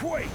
quake!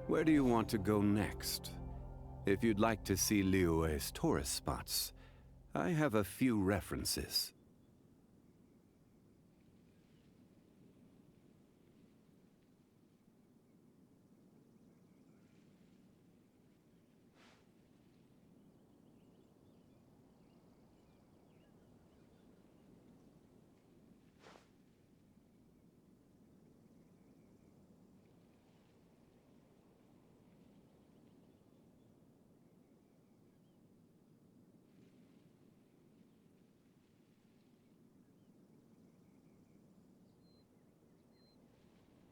Where do you want to go next? If you'd like to see Liyue's tourist spots, I have a few references.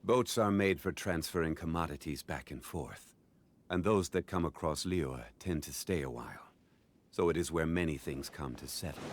Boats are made for transferring commodities back and forth, and those that come across Liyue tend to stay a while. So it is where many things come to settle.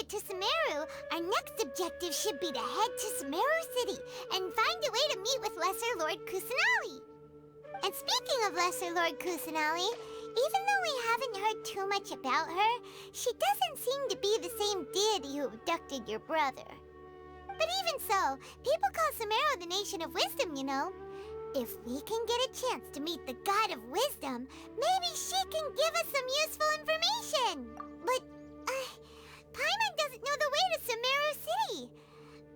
To Sumeru, our next objective should be to head to Sumeru City and find a way to meet with Lesser Lord Kusanali. And speaking of Lesser Lord Kusanali, even though we haven't heard too much about her, she doesn't seem to be the same deity who abducted your brother. But even so, people call Sumeru the Nation of Wisdom, you know. If we can get a chance to meet the God of Wisdom, maybe she can give us some useful information. But, Paimon doesn't know the way to Sumeru City.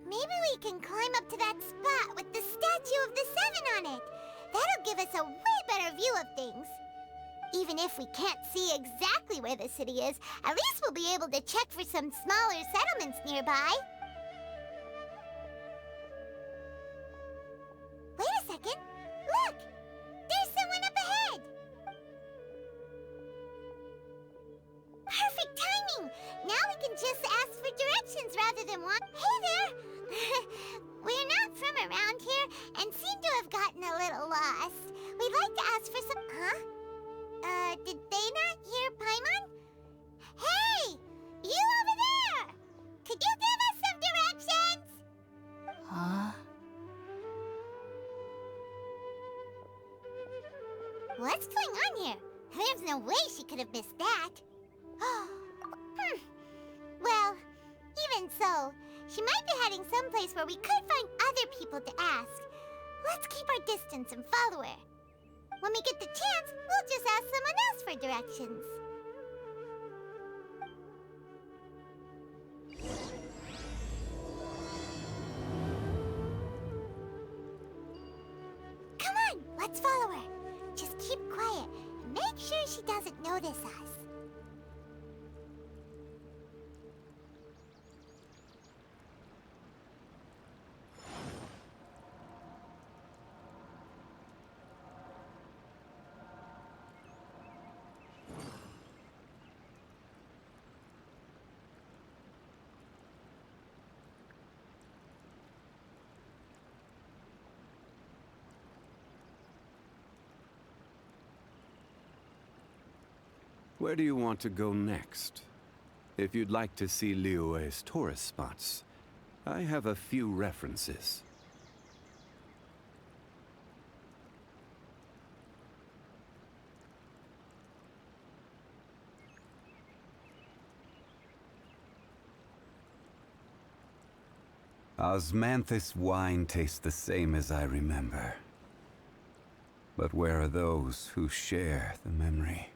Maybe we can climb up to that spot with the statue of the Seven on it. That'll give us a way better view of things. Even if we can't see exactly where the city is, at least we'll be able to check for some smaller settlements nearby. Wait a second. Look! There's someone up ahead! Perfect timing! Now we can just ask for directions rather than walk. Hey there! We're not from around here and seem to have gotten a little lost. We'd like to ask for some... Huh? Did they not hear Paimon? Hey! You over there! Could you give us some directions? Huh? What's going on here? There's no way she could have missed that. Well, even so, she might be heading someplace where we could find other people to ask. Let's keep our distance and follow her. When we get the chance, we'll just ask someone else for directions. Come on, let's follow her. Just keep quiet and make sure she doesn't notice us. Where do you want to go next? If you'd like to see Liyue's tourist spots, I have a few references. Osmanthus wine tastes the same as I remember. But where are those who share the memory?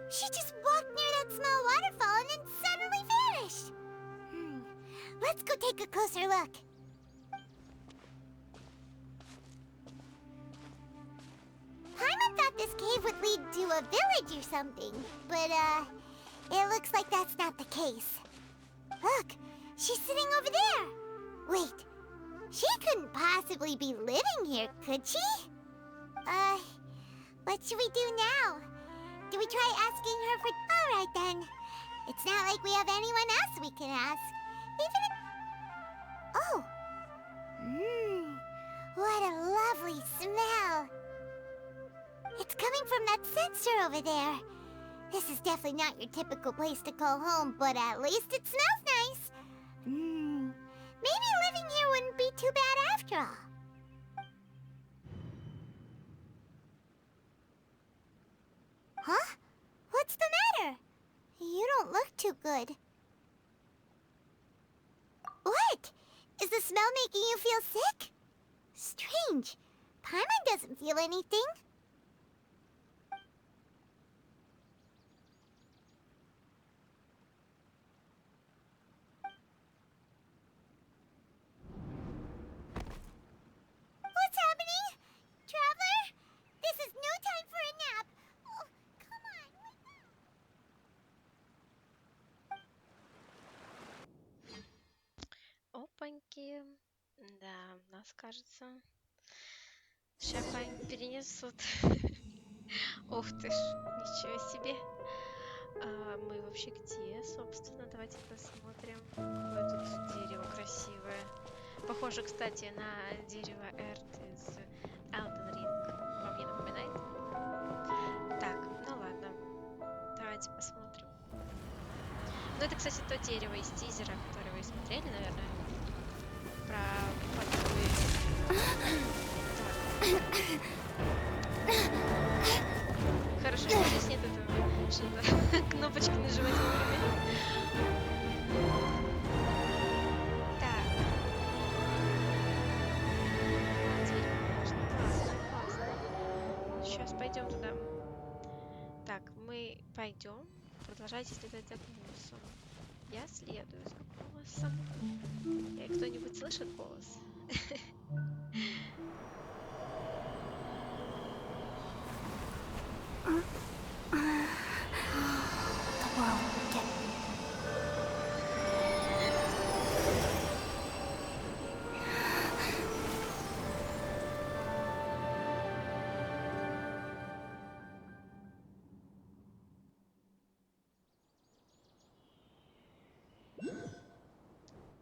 She just walked near that small waterfall and then suddenly vanished. Let's go take a closer look. Paimon thought this cave would lead to a village or something, but it looks like that's not the case. Look, she's sitting over there. Wait, she couldn't possibly be living here, could she? What should we do now? Do we try asking her for... Alright then. It's not like we have anyone else we can ask. Even if... Oh! What a lovely smell! It's coming from that sensor over there. This is definitely not your typical place to call home, but at least it smells nice. Maybe living here wouldn't be too bad after all. Huh? What's the matter? You don't look too good. What? Is the smell making you feel sick? Strange. Paimon doesn't feel anything. What's happening? Traveler? This is no time for a nap. Oh, come on, wake up. Опаньки. Да, нас, кажется, сейчас перенесут. Ух ты ж, ничего себе. Мы вообще где, собственно? Давайте посмотрим. Какое тут дерево красивое. Похоже, кстати, на дерево Эрт из Elden Ring. Вам не напоминает? Так, ну ладно. Давайте посмотрим. Ну, это, кстати, то дерево из тизера, которое вы смотрели, наверное. Про подруги. Хорошо, что здесь нет этого кнопочки нажимать вовремя. Так. Классно. Сейчас пойдем туда. Так, мы пойдем. Продолжайте следовать за голосом. Я следую за голосом. Кто-нибудь слышит голос?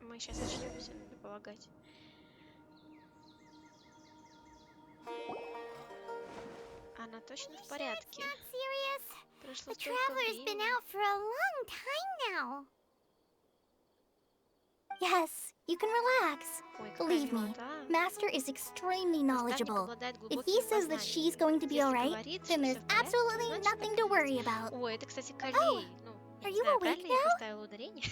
Мы сейчас очнемся, надо полагать. Она точно в порядке. Not serious. Прошло The столько traveler's been времени. out for a long time now. Yes, you can relax. Ой, какая Believe me, милота. Master is extremely Наставник knowledgeable. обладает If he глубоким says that she's познанием. going to be Если alright, говорит, then что there's всё в порядке, absolutely значит, nothing так to и worry есть. about. Ой, это, кстати, Калей. Ну, я are не you знаю, awake правильно я now? поставила ударение?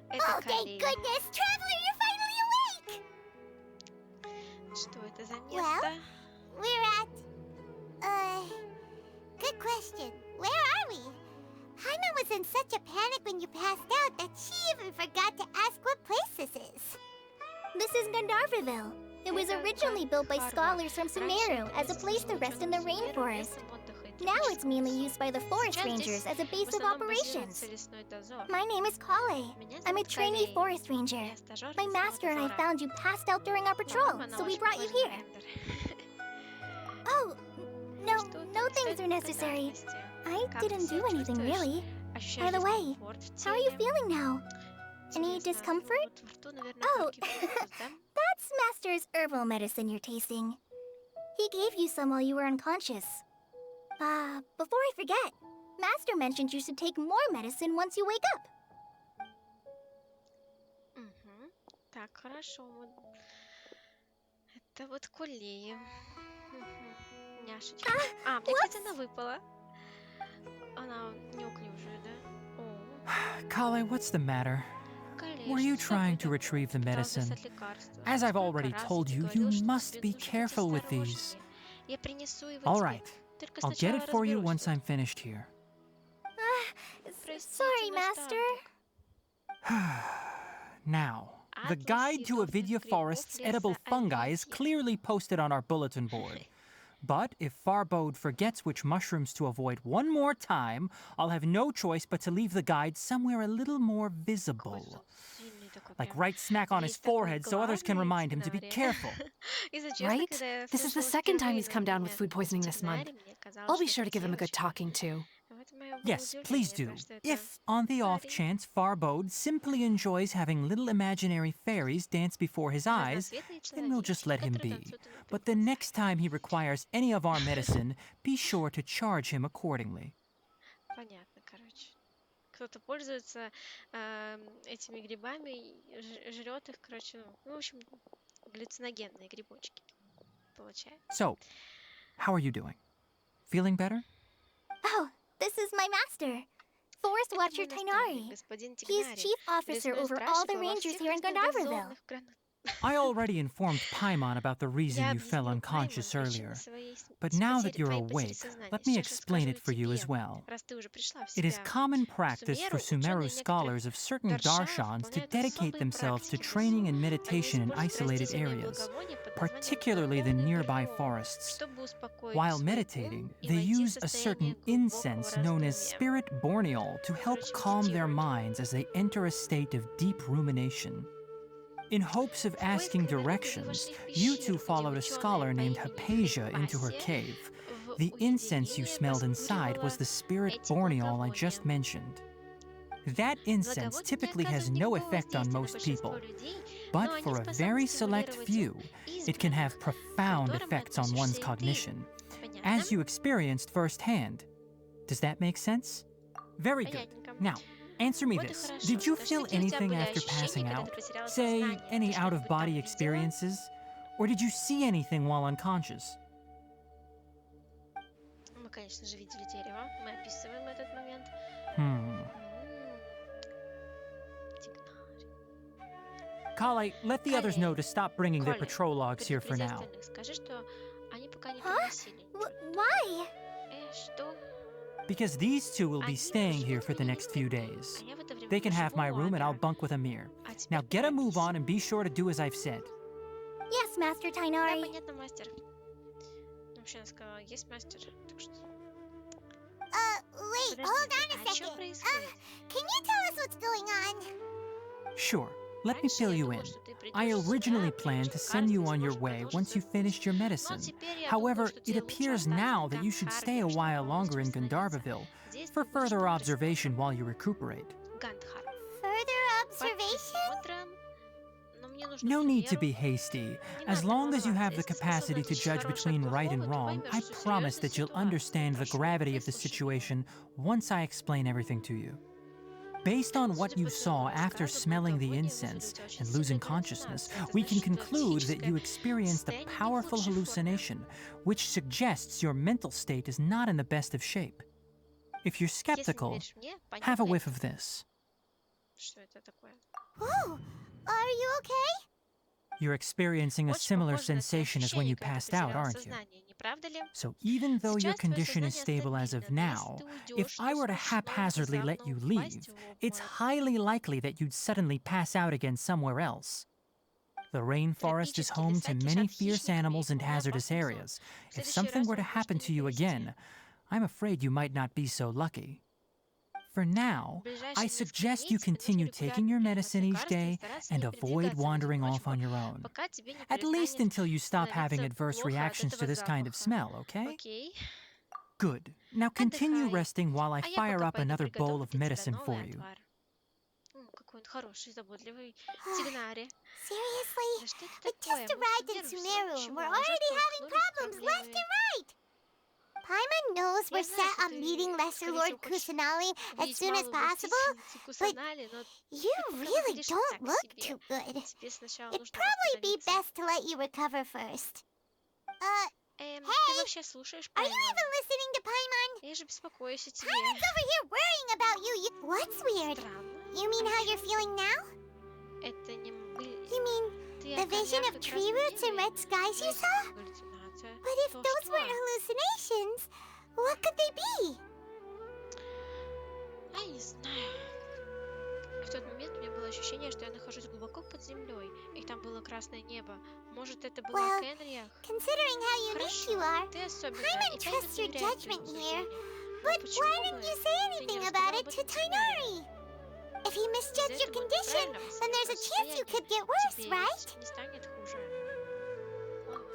Это Oh, thank Калей. goodness, traveler, you're finally awake. Что это за Well, место? we're at. Good question. Where are we? Paimon was in such a panic when you passed out that she even forgot to ask what place this is. This is Gandharvaville. It was originally built by scholars from Sumeru as a place to rest in the rainforest. Now it's mainly used by the forest rangers as a base of operations. My name is Kale. I'm a trainee forest ranger. My master and I found you passed out during our patrol, so we brought you here. Oh, no things are necessary. I didn't do anything really. By the way, how are you feeling now? Any discomfort? Oh, that's Master's herbal medicine you're tasting. He gave you some while you were unconscious. Before I forget, Master mentioned you should take more medicine once you wake up. Так, хорошо. Это вот Кулея. Няшечка. Мне, кстати, она выпала. Она неуклюжая, да? О, Kale, what's the matter? Калей, Were you что trying to такое? retrieve the Пытался medicine? достать лекарство. As I've Сколько already раз told я you, говорила, you что must be тебе нужно быть careful with these. осторожнее. Я принесу его All тебе. right, Только I'll get сначала it for you разберусь once тут. I'm finished here. Простите, Sorry, Master. наставник. Now, the Atlas guide to съедобных Avidya грибов Forest's леса edible fungi is Avidya. clearly posted on our bulletin board. But if Farbode forgets which mushrooms to avoid one more time, I'll have no choice but to leave the guide somewhere a little more Какой visible. сильный такой Like прям. right smack on his Весь такой forehead so others can главный remind him to be сценарий. careful. Если честно, Right? когда я This is the слушала second time впервые he's come down with food poisoning this month. сценарий, мне казалось, I'll be что sure to это give him a good девочка. talking to. В этом моё было Yes, please удивление, do. потому что это If, on the off парень. chance, Farbode simply enjoys having little imaginary fairies dance before his eyes, Разноцветный then we'll just человечек, let him который be. танцует у него But перед the глазами. next time he requires any of our medicine, be sure to charge him accordingly. Понятно, короче. Кто-то пользуется этими грибами, и жрет их, короче, ну, в общем, галлюциногенные грибочки, получается. So, how are you doing? Feeling better? Oh, this is my master, Forest Это Watcher мой наставник, Tainari. господин He's Тигнари, chief officer лесной over all стражник the во rangers всех here in этих Gandharvaville. безумных гранах. I already informed Paimon about the reason Я you fell объяснил unconscious Паймон earlier. причины своей But now that потери, you're твоей потери awake, сознания. let me Сейчас explain расскажу it for you as тебе, well. раз ты уже пришла в It is себя. common practice for Sumeru scholars of certain darshans to dedicate themselves to training and meditation in isolated areas, particularly the nearby forests. While meditating, they use a certain incense known as spirit borneol to help calm their minds as they enter a state of deep rumination. In hopes of asking directions, you two followed a scholar named Hypatia into her cave. The incense you smelled inside was the spirit borneol I just mentioned. That incense typically has no effect on most people, but for a very select few, it can have profound effects on one's cognition, as you experienced firsthand. Does that make sense? Very good. Now, answer me this. Did you feel anything after passing out? Say, any out-of-body experiences? Or did you see anything while unconscious? Мы, конечно же, видели дерево. Мы описываем этот момент. Kale, let the others know to stop bringing their Коля, patrol logs here for предупреди now. остальных. Скажи, что они пока не Huh? приносили. Why? Что? Because these two will be staying here for the next few days. А я в это время They can have my поживу у room and I'll Амира. bunk with Amir. А теперь Now get a move торопись. on and be sure to do as I've said. Yes, Master Да, Tainari. понятно, мастер. Вообще, она сказала, есть мастер. Так что... Wait, Подожди, hold on a а что second. происходит? Can you tell us what's going on? Sure. Let me fill you in. I originally planned to send you on your way once you finished your medicine. However, it appears now that you should stay a while longer in Gandharvaville for further observation while you recuperate. Further observation? No need to be hasty. As long as you have the capacity to judge between right and wrong, I promise that you'll understand the gravity of the situation once I explain everything to you. Based on what you saw after smelling the incense and losing consciousness, we can conclude that you experienced a powerful hallucination, which suggests your mental state is not in the best of shape. If you're skeptical, have a whiff of this. Oh, are you okay? You're experiencing a similar sensation as when you passed out, aren't you? So even though your condition is stable as of now, if I were to haphazardly let you leave, it's highly likely that you'd suddenly pass out again somewhere else. The rainforest is home to many fierce animals and hazardous areas. If something were to happen to you again, I'm afraid you might not be so lucky. For now, I suggest you continue taking your medicine each day and avoid wandering off on your own. At least until you stop having adverse reactions to this kind of smell, okay? Good. Now continue resting while I fire up another bowl of medicine for you. Seriously? We just arrived in Sumero and we're already having problems left and right! Paimon knows we're set on meeting Lesser Lord Kusanali as soon as possible, but you really don't look too good. It'd probably be best to let you recover first. Hey! Are you even listening to Paimon? Paimon's over here worrying about you. What's weird? You mean how you're feeling now? You mean the vision of tree roots and red skies you saw? But if those weren't hallucinations, what could they be? Я не знаю. В тот момент у меня было ощущение, что я нахожусь глубоко под землей, и там было красное небо. Может, это было Кенриях? Considering how unique you are, Paimon trusts your judgment here. But why didn't you say anything about it to Tainari? If he misjudged your condition, then there's a chance you could get worse, right?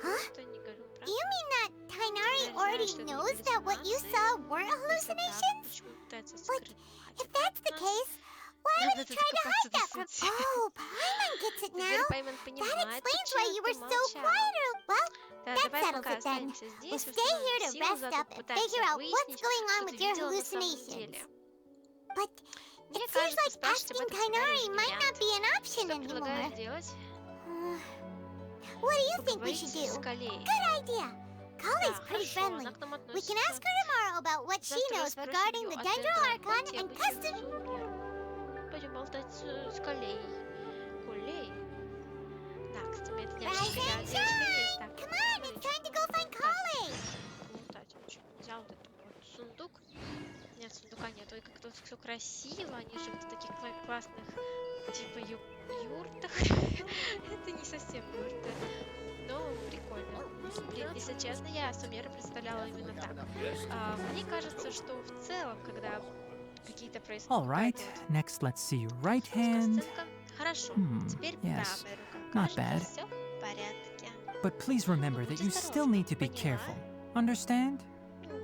Huh? You mean that Tainari already knows that what you saw weren't hallucinations? But if that's the case, why would he try to hide that from... Oh, Paimon gets it now. That explains why you were so quiet. Well, that settles it then. We'll stay here to rest up and figure out what's going on with your hallucinations. But it seems like asking Tainari might not be an option anymore. What do you think we should do? Good idea. Kale's pretty friendly. We can ask her tomorrow about what she knows regarding the Dendro Archon and custom... Пойдем болтать с Колей. Колей? Да, кстати, это Rise and shine! Come on, it's time to go find Kale! Взял вот этот вот сундук. Нет, сундука нет. Ой, как тут все красиво. Они живут в таких классных, типа, юртах. Это не совсем юрты, но прикольно. Блин, если честно, я Сумеру представляла именно так. Мне кажется, что в целом, когда какие-то происходят... All right, next let's see your right hand. Хорошо, теперь yes, правая рука. not bad. Все в порядке. But please remember that you still need to be careful. Understand?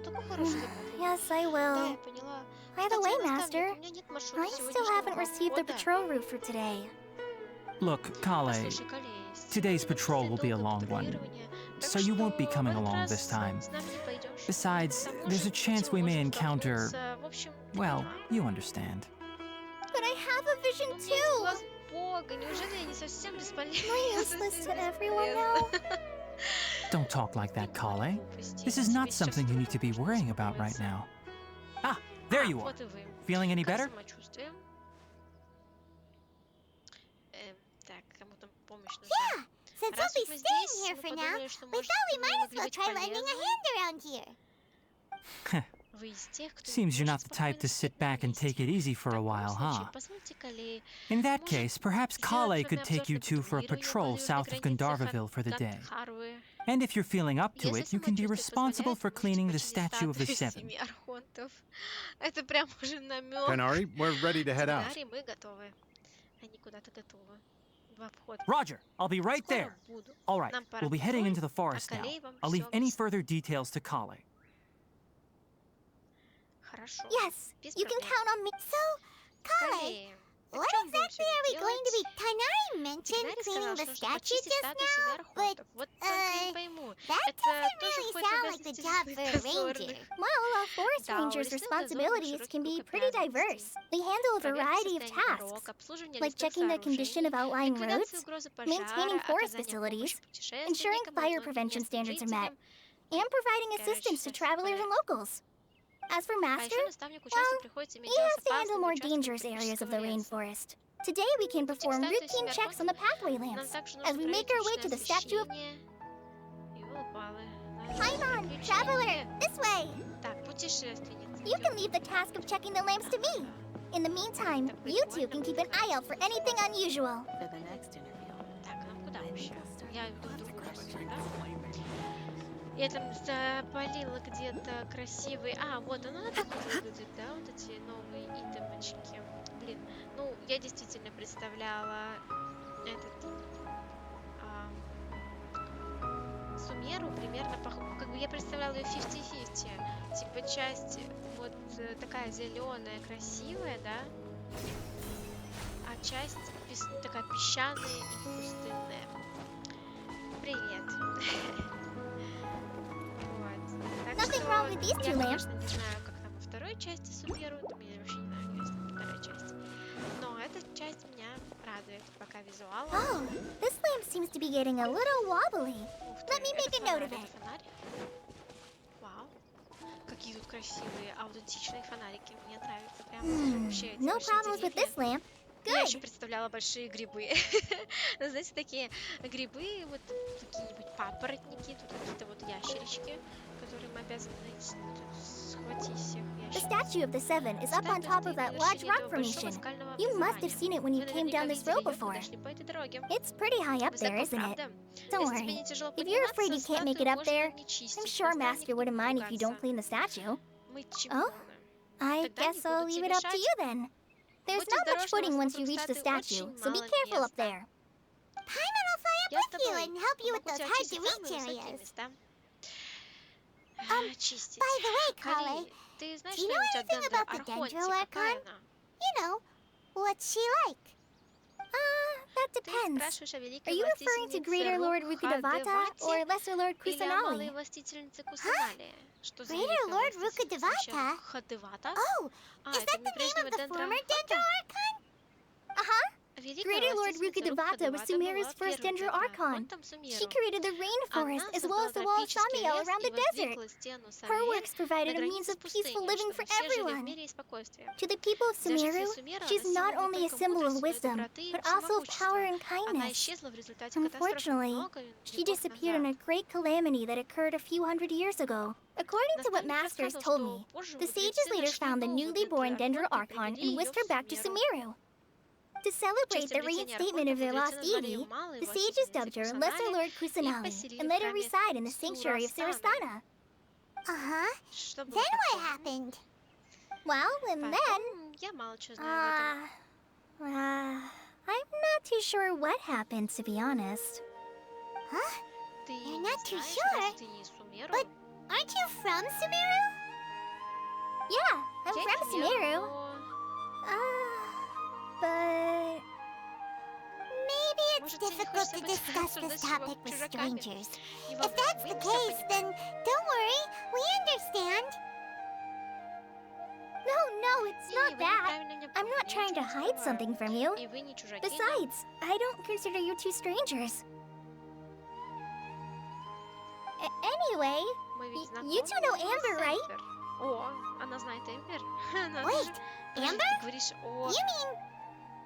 Только хороший запомнил. Yes, I Да, will. я поняла. By the way, Кстати, Master, у меня нет маршрута I still сегодняшнего haven't received the похода. patrol route for today. Look, Kale, Послушай, Колей, today's patrol will be a long one, так so you won't be что coming в этот along раз this time. с нами не пойдешь. Besides, Там there's a может chance we may encounter, столкнуться. В общем, ты well, поняла. you understand. But I have a vision У меня есть too! глаз Бога, неужели я не совсем Am I бесполезна? useless to everyone now? Don't talk like that, Kale. This is not something you need to be worrying about right now. Ah, there you are. Вот и вы. Feeling any Как better? самочувствие? Так, кому там помощь нужна? Yeah, since Раз we'll уж be мы staying здесь, here мы for now, подумали, что, we может, thought we мы might as могли well быть try lending a полезны. hand around here. Вы из тех, кто Seems you're может not the type to спокойно sit сидеть на back and месте. take it easy for В a таком while, случае, huh? позвольте Колее In that case, perhaps сделать Kale с could вами take you обзор two for a на patrol патрулирование south of границы Gandharvaville for the day. Гандхарвы. And if you're feeling up to Если it, you can be самочувствие responsible позволяет, for можете cleaning the починить statue of the статую Seven. 7 архонтов. Это прям уже намек. Canary, we're ready to head out. Сценарий, мы готовы. Они куда-то готовы. Два входа. Roger, I'll be right Скоро there. буду. All right, Нам пора we'll be heading домой, into the forest а now. Калей вам I'll leave всё any объяснит. further details to Kale. Хорошо. Yes, Без you can проблем. count on me. So, Kale, Калей, what в чём будем exactly are we сегодня going to be... делать? Tanari mentioned Тигнарий cleaning сказал, the что нужно statue почистить just статую 7 now, but архонтов. Вот только не пойму. that Это doesn't тоже really входит в sound like the обязанности job for a дозорных. ranger. Well, forest Да, у rangers' лесных дозорных responsibilities широкий can be круг pretty обязанностей. diverse. We handle a Проверка variety of состояния tasks, дорог, обслуживание like лесных checking the condition of сооружений, outlying ликвидация roads, угрозы maintaining пожара, forest оказание facilities, помощи ensuring путешественникам, fire одиноким prevention местным standards are met, жителям. and providing Короче, assistance to всё travelers and подряд. locals. As for А Master, еще наставнику часто well, приходится иметь he дело с has to handle опасными more участками dangerous areas of тропического the леса. rainforest. Today we can Пути к perform статуе routine 7 checks on the архонтов pathway нам lamps также as нужно we make проверить our way to ручное the statue of... освещение. Ёлы-палы, Climb on, traveler! This way! Так, путешественница. You can leave the task of checking the lamps to me. In the meantime, you two can keep an eye out for anything unusual. For the next interview. Так, нам куда вообще? Я иду в другую сторону, да? Я там запалила где-то красивый... А, вот оно так вот выглядит, да, вот эти новые итемочки. Блин, ну, я действительно представляла этот... Сумеру примерно, как бы я представляла ее 50-50. Типа часть вот такая зеленая, красивая, да? А часть такая песчаная и пустынная. Привет. Вот. Так Nothing что wrong with these я, two конечно, lamps. не знаю, как там во второй части Сумеру. Там я вообще не знаю, есть там вторая часть. Но эта часть меня радует пока визуалом. Oh, this lamp seems to be getting a little wobbly. Ух ты, Let me make это a note of фонарь, it. это фонарь. Вау. Какие тут красивые, аутентичные фонарики. Мне нравится прям вообще эти No большие problems with деревья. this lamp. Я еще Good. представляла большие грибы. Ну, знаете, такие грибы, вот какие-нибудь папоротники, тут какие-то вот ящерички, которые мы обязаны найти. Схвати всех The ящериц. statue of the Seven is up on top of that large rock formation. You must have seen it when you came down this road before. It's pretty high up there, isn't it? Don't worry. If you're afraid you can't make it up there, I'm sure Master wouldn't mind if you don't clean the statue. Oh? I guess I'll leave it up to you then. There's not much footing once you reach the statue, so be careful up there. Paimon will fly up with you and help you with those hard-to-reach areas. By the way, Kale, ты do знаешь you know что-нибудь о anything about the Архонте? Dendro Какая Archon? она? You know, what's she like? That Ты depends. спрашиваешь о Are великой you referring to властительнице Greater Lord Rukkhadevata or Lesser Lord или о малой Kusanali? властительнице Кусаналии? Что за Greater великая Lord властительница Rukkhadevata? священного Хадевата? Oh, А, is это that не the name прежнего of the Дендро former Архонта? Dendro Archon? Uh-huh. Великая Greater Lord властительница Rukkhadevata was Рукхадевата Sumeru's была first первым Dendro Archon. Архонтом Сумеру. She created the rainforest Она as well создала as the wall of тропический Samiel лес around и the desert. воздвигла стену Her Савер works на provided a means границе of peaceful пустыни, living чтобы for все жили в everyone. мире и спокойствии. To the people of Для жителей Sumeru, Сумера she's она not сегодня only a только symbol of мудрость, но и wisdom, доброты и but also of power всемогущества. and Она kindness. исчезла в результате катастрофы Unfortunately, много she веков disappeared in a назад. great calamity that occurred a few hundred years ago. According to what Наставник Masters рассказывал, told что me, позже the sages мудрецы later нашли found the новую newly born Дендро Dendro Архонта и Archon привели and whisked ее her в back to Сумеру. Sumeru. To В celebrate честь the обретения reinstatement Архонта of their мудрецы lost назвали deity, ее малой the sages dubbed властительницей her Lesser Кусаналии Lord и Kusanali поселили and в let her храме reside in the sanctuary of Сурасаны. Sarasana. Uh-huh. Что было Then what потом? happened? Well, and then... Потом я мало чего знаю об этом. I'm not too sure what happened, to be honest. Huh? Ты You're не not too знаешь, sure, разве ты не из Сумеру? but aren't you from Sumeru? Yeah, I'm Я from из Сумеру, Sumeru. но... But... Maybe it's Может, тебе не difficult to хочется discuss обсуждать this с чужак- topic with чужаками? strangers. Не If волнуйся, that's мы the всё case, понимаем. then don't worry, we understand. No, it's Не, not вы that. неправильно меня I'm not поняли, trying to ничего не hide скрываю. something from you. И вы не чужаки, но Besides, I don't consider you two strangers. Anyway, мы ведь you two know знакомы Amber, с right? Эмбер. О, она знает Эмбер. Она Wait, же- подожди, Amber? ты говоришь о You mean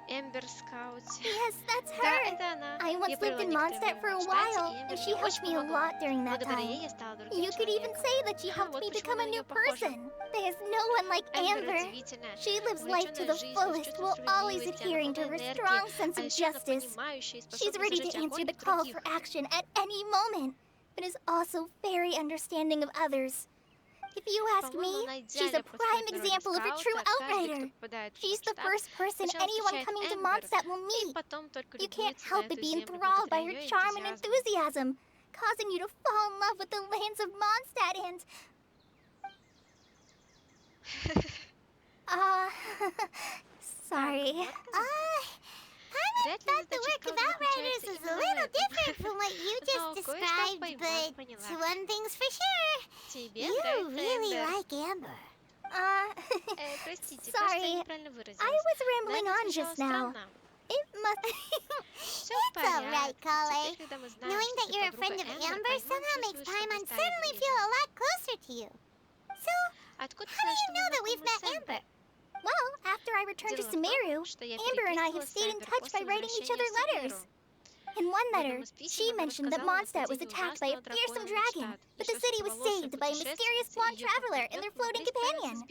Эмбер Скаут. yes, that's Да, her. это она. I once Я lived провела in некоторое Mondstadt for время a в Штате, while, и and Эмбер she мне helped очень me a помогла. lot during that Благодаря time. ей я стала другим You could even человеком. say that she helped Вот me почему become на a new неё похожа. person. There's no one like Эмбер Amber. удивительная, She lives life to увлечённая the жизнью, с fullest чувством while always справедливости, adhering to она her полна strong энергии, sense а of ещё она justice. понимающая и She's способна ready to зажечь answer огонь the в call других. for action at any moment, but is also very understanding of others. If you ask me, she's a prime example of a true outrider. She's the first person anyone coming to Mondstadt will meet. You can't help but be enthralled by her charm and enthusiasm, causing you to fall in love with the lands of Mondstadt and... sorry. I thought the work of outriders was a little different from what you just described, but one thing's for sure. You really like Amber. Sorry. I was rambling on just now. It must... It's alright, Kale. Knowing that you're a friend of Amber somehow makes Paimon suddenly feel a lot closer to you. So, how do you know that we've met Amber? Well, after I returned to Sumeru, Amber and I have stayed in touch by writing each other letters. In one letter, she mentioned that Mondstadt was attacked by a fearsome dragon, but the city was saved by a mysterious blonde traveler and their floating companion.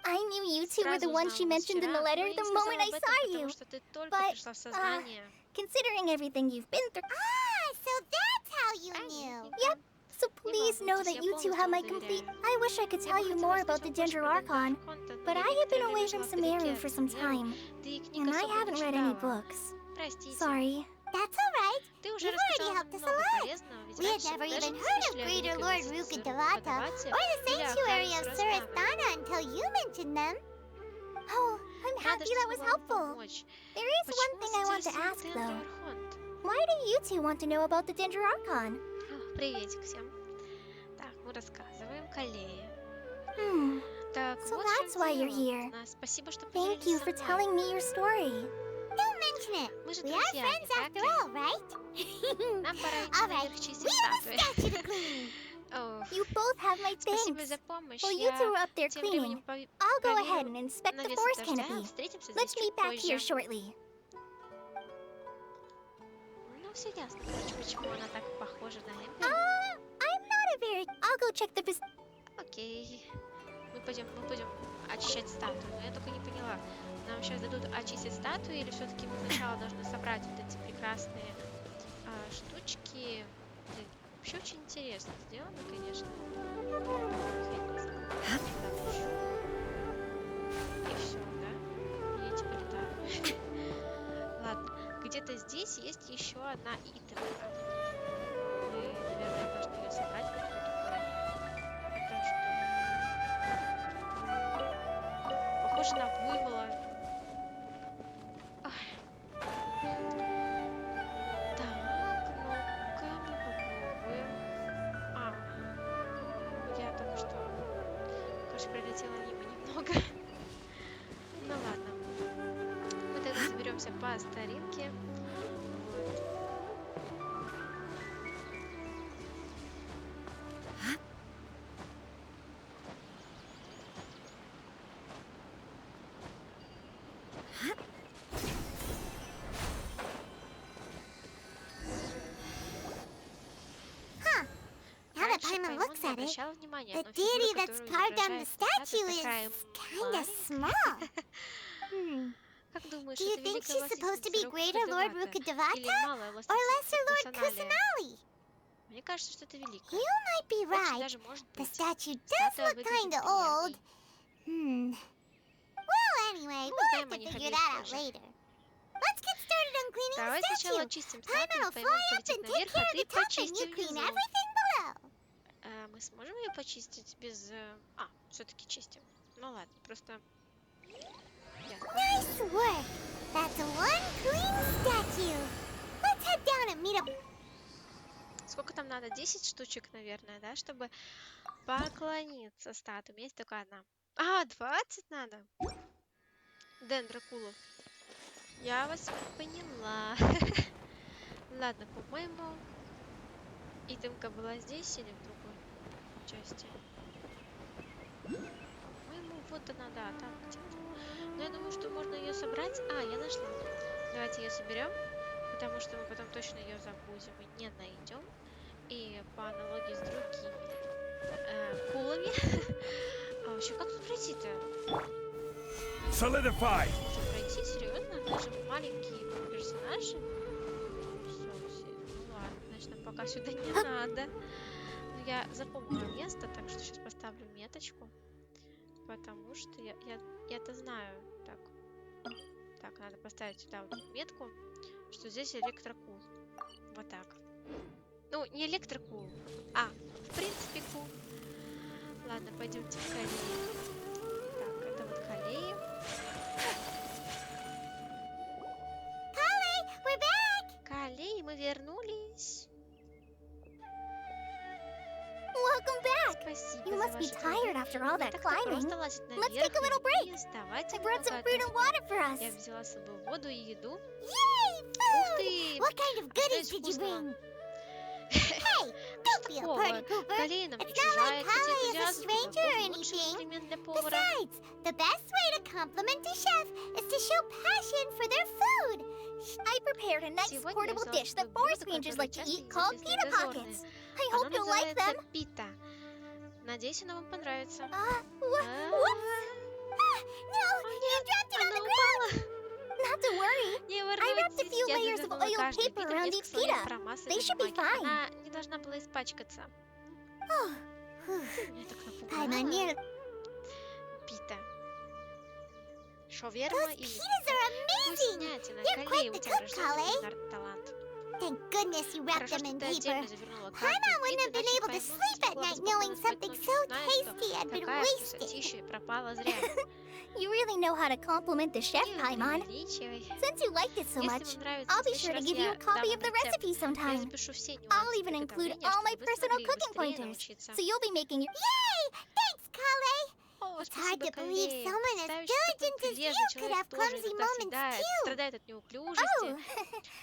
I knew you two were the ones she mentioned in the letter the moment I saw you. But, considering everything you've been through... So that's how you knew. Yep. So please know that you two have my complete... I wish I could tell you more about the Dendro Archon, but I have been away from Sumeru for some time, and I haven't read any books. Sorry. That's alright. You've already helped us a lot. We had never even heard of Greater Lord Ruka Devata or the Sanctuary of Surasthana until you mentioned them. Oh, I'm happy that was helpful. There is one thing I want to ask, though. Why do you two want to know about the Dendro Archon? Приветик всем. Так, мы рассказываем Калее. Так, so вот that's why you're here. Спасибо, что Thank you for telling me your story. Don't mention it. We are friends after all, right? Нам пора идти наверх чистить статуи. You both have my thanks. While you two are up there cleaning, I'll go ahead and inspect the forest canopy. Let's meet back here shortly. Все ясно, короче, почему она так похожа на Эмбер. I'm not a very... I'll go check the... Окей. Мы пойдем очищать статую, но я только не поняла. Нам сейчас дадут очистить статую, или все-таки мы сначала должны собрать вот эти прекрасные штучки. Вообще очень интересно сделано, конечно. И все, да? И эти полетают. Ладно. Где-то здесь есть еще одна итемка. Мы, наверное, должны ее собрать. Это что? Похоже на буйвола. Так, ну-ка, мы попробуем. Я только что, конечно, пролетела мимо немного. Ну ладно. Мы тогда заберемся по старинке. Now that Paimon looks at it, the deity that's carved on the statue is kinda small. Do you think she's supposed to be Greater Lord Ruka Devata or Lesser Lord Kusanali? Мне кажется, что это великая. You might be right. The statue does look kinda old. Well, anyway, we'll have to figure that out later. Let's get started on cleaning Давай the сначала statue. очистим Paimon will статую, fly Paimon up полетит and take наверх, care а of ты the top and почисти you clean внизу. everything below. Мы сможем ее почистить без... все-таки чистим. Ну ладно, просто... Nice work! That's one clean statue! Let's head down and meet up. Сколько там надо? 10 штучек, наверное, да? Чтобы поклониться статуе. Есть только одна. 20 надо? Дендрокулов. Я вас поняла. Ладно, по-моему, итемка была здесь или в другой части? По-моему, вот она, да, там где-то. Но я думаю, что можно ее собрать. Я нашла. Давайте ее соберем, потому что мы потом точно ее забудем и не найдем. И по аналогии с другими кулами. Вообще, как тут пройти-то? Solidify! Что, пройти? Серьезно? Даже маленькие персонажи? Ну ладно, значит, нам пока сюда не надо. Ну я запомнила место, так что сейчас поставлю меточку. Потому что я-то знаю. Так, надо поставить сюда вот метку, что здесь электрокул. Вот так. Ну, не электрокул, а, в принципе, кул. Ладно, пойдемте в колеи. Так, это вот колеи. We're back! Колеи, мы вернулись. Welcome back! Спасибо You за must be ваше tired after all that Так climbing. просто лазить Let's наверх take a little break. и вставать I brought some немного fruit and water for us. Я взяла с собой воду и еду. Yay, Ух food! ты! What kind of goodies Что did you вкусного? bring? Hey, don't be a Такого. party pooper. Колеи нам не It's not чужая, like кстати, Kali is a энтузиазм. stranger or Такой лучший anything. комплимент для повара. Besides, the best way to compliment a chef is to show passion for their food. I prepared a nice Сегодня я portable взяла dish that такое forest блюдо, rangers которое like to часто eat едят called местные pita дозорные. pockets. I Оно hope you'll like называется them. пита. Надеюсь, оно вам понравится. Whoops! No, О, you нет, dropped it on оно the ground. упало. Not to worry. Не I wrapped a волнуйтесь, few я layers of завернула oiled каждую paper питу в around несколько each слоев pita. промасленной They should be бумаги. fine. Она не должна была испачкаться. Oh, whew. Меня так I'm напугала. near. Пита. Шаверма и Pitas are amazing. вкуснятина. You're Колей, quite у the тебя cook, врожденный Kali. кулинарный талант. Thank goodness you wrapped Хорошо, them что in ты paper. отдельно завернула Paimon каждую wouldn't have питу, been иначе able to Паймон sleep не at смогла бы night спокойно knowing спать something ночью, so зная, что tasty had been такая wasted. вкуснотища пропала зря. You really know how to compliment the chef, Не Paimon. преувеличивай. Since you liked it so Если much, вам нравится, I'll в be следующий sure to раз give you я a copy дам of the вам рецепт. recipe Я sometime. запишу все I'll нюансы even include приготовления, all чтобы my вы personal смогли cooking быстрее pointers, научиться. so you'll be making your... Yay! Thanks, Kale. О, It's hard спасибо, to believe Колей. someone as Представить, что такой diligent as прилежный you could человек have тоже clumsy иногда moments too. страдает от неуклюжести.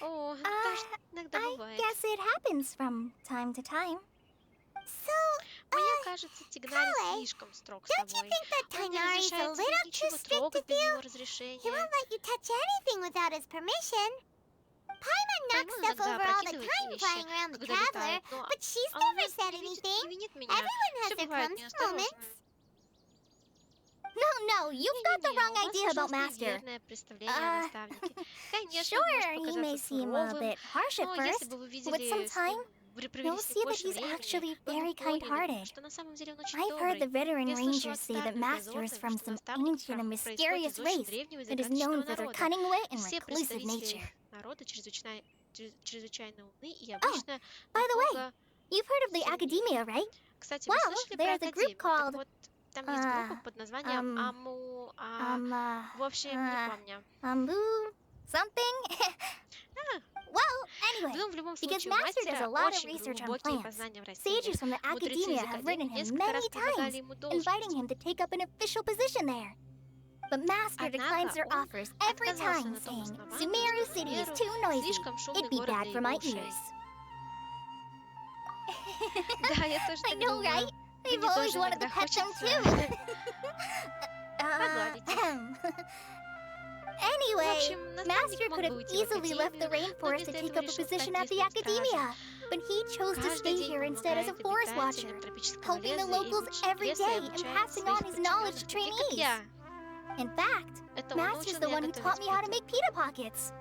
Oh, О, так иногда I бывает. guess it happens from time to time. So, Мне кажется, Тигнарий Kale, слишком строг с don't you тобой. think that Он не Tighnari's a разрешает тебе little too ничего strict трогать with без you? его He разрешения. won't let you touch anything without his permission. Paimon knocks Паймон stuff иногда over all the опрокидывает time вещи, flying around the когда traveler, летает, но but she's он never нас said не anything. винит меня. Everyone has Все their бывает clumsy неосторожно. moments. No, you've got the Не-не-не, wrong у вас idea about ужасно Master. неверное представление о наставнике. Конечно, Sure, может he may показаться seem a суровым, bit harsh at но если first, бы вы but with видели some с ним, time, провели you'll с ним see that больше he's времени, actually вы very бы поняли, kind-hearted. что на самом деле он очень I've heard the добрый. veteran Я слышала rangers от say that старых Master is дозорных, from что some наставник ancient and происходит mysterious из очень race древнего и that is загадочного known for their народа. cunning wit and Все reclusive представители nature. народа чрезвычайно умны и обычно By the way, намного you've heard of the сильнее. Academia, right? Кстати, вы Well, слышали про there's a group Академию? Так called, вот, там есть группа под названием в общем, не помню. Something? Well, anyway, Ну, в любом because случае, у Master does мастера a lot of очень research on глубокие plants. познания в растениях. Sages from the Мудрецы из Academia have written Академии him несколько many раз предлагали times, ему inviting должность. him to take up an official position there. But Master declines their Однако он offers every отказался time, на том saying, основании, Sumeru что City is Сумеру too noisy. слишком шумный It'd be город bad для for my его ушей. ears. Да, я тоже I так know, думаю. right? I've Мне always тоже wanted to иногда pet them хочется too. погладить их. В Anyway, общем, Master наставник could мог бы have уйти в easily left the Академию, но rainforest вместо to take этого up a решил position стать at the местным стражем. Academia, but he chose to Каждый stay день here instead as a помогает forest watcher, обитателям тропического helping the леса и locals every леса и day and обучает passing своих on his knowledge to подчиненных, таких как trainees. я. In fact, Это он Master's научил the меня one who готовить taught me how to питу. make pita pockets.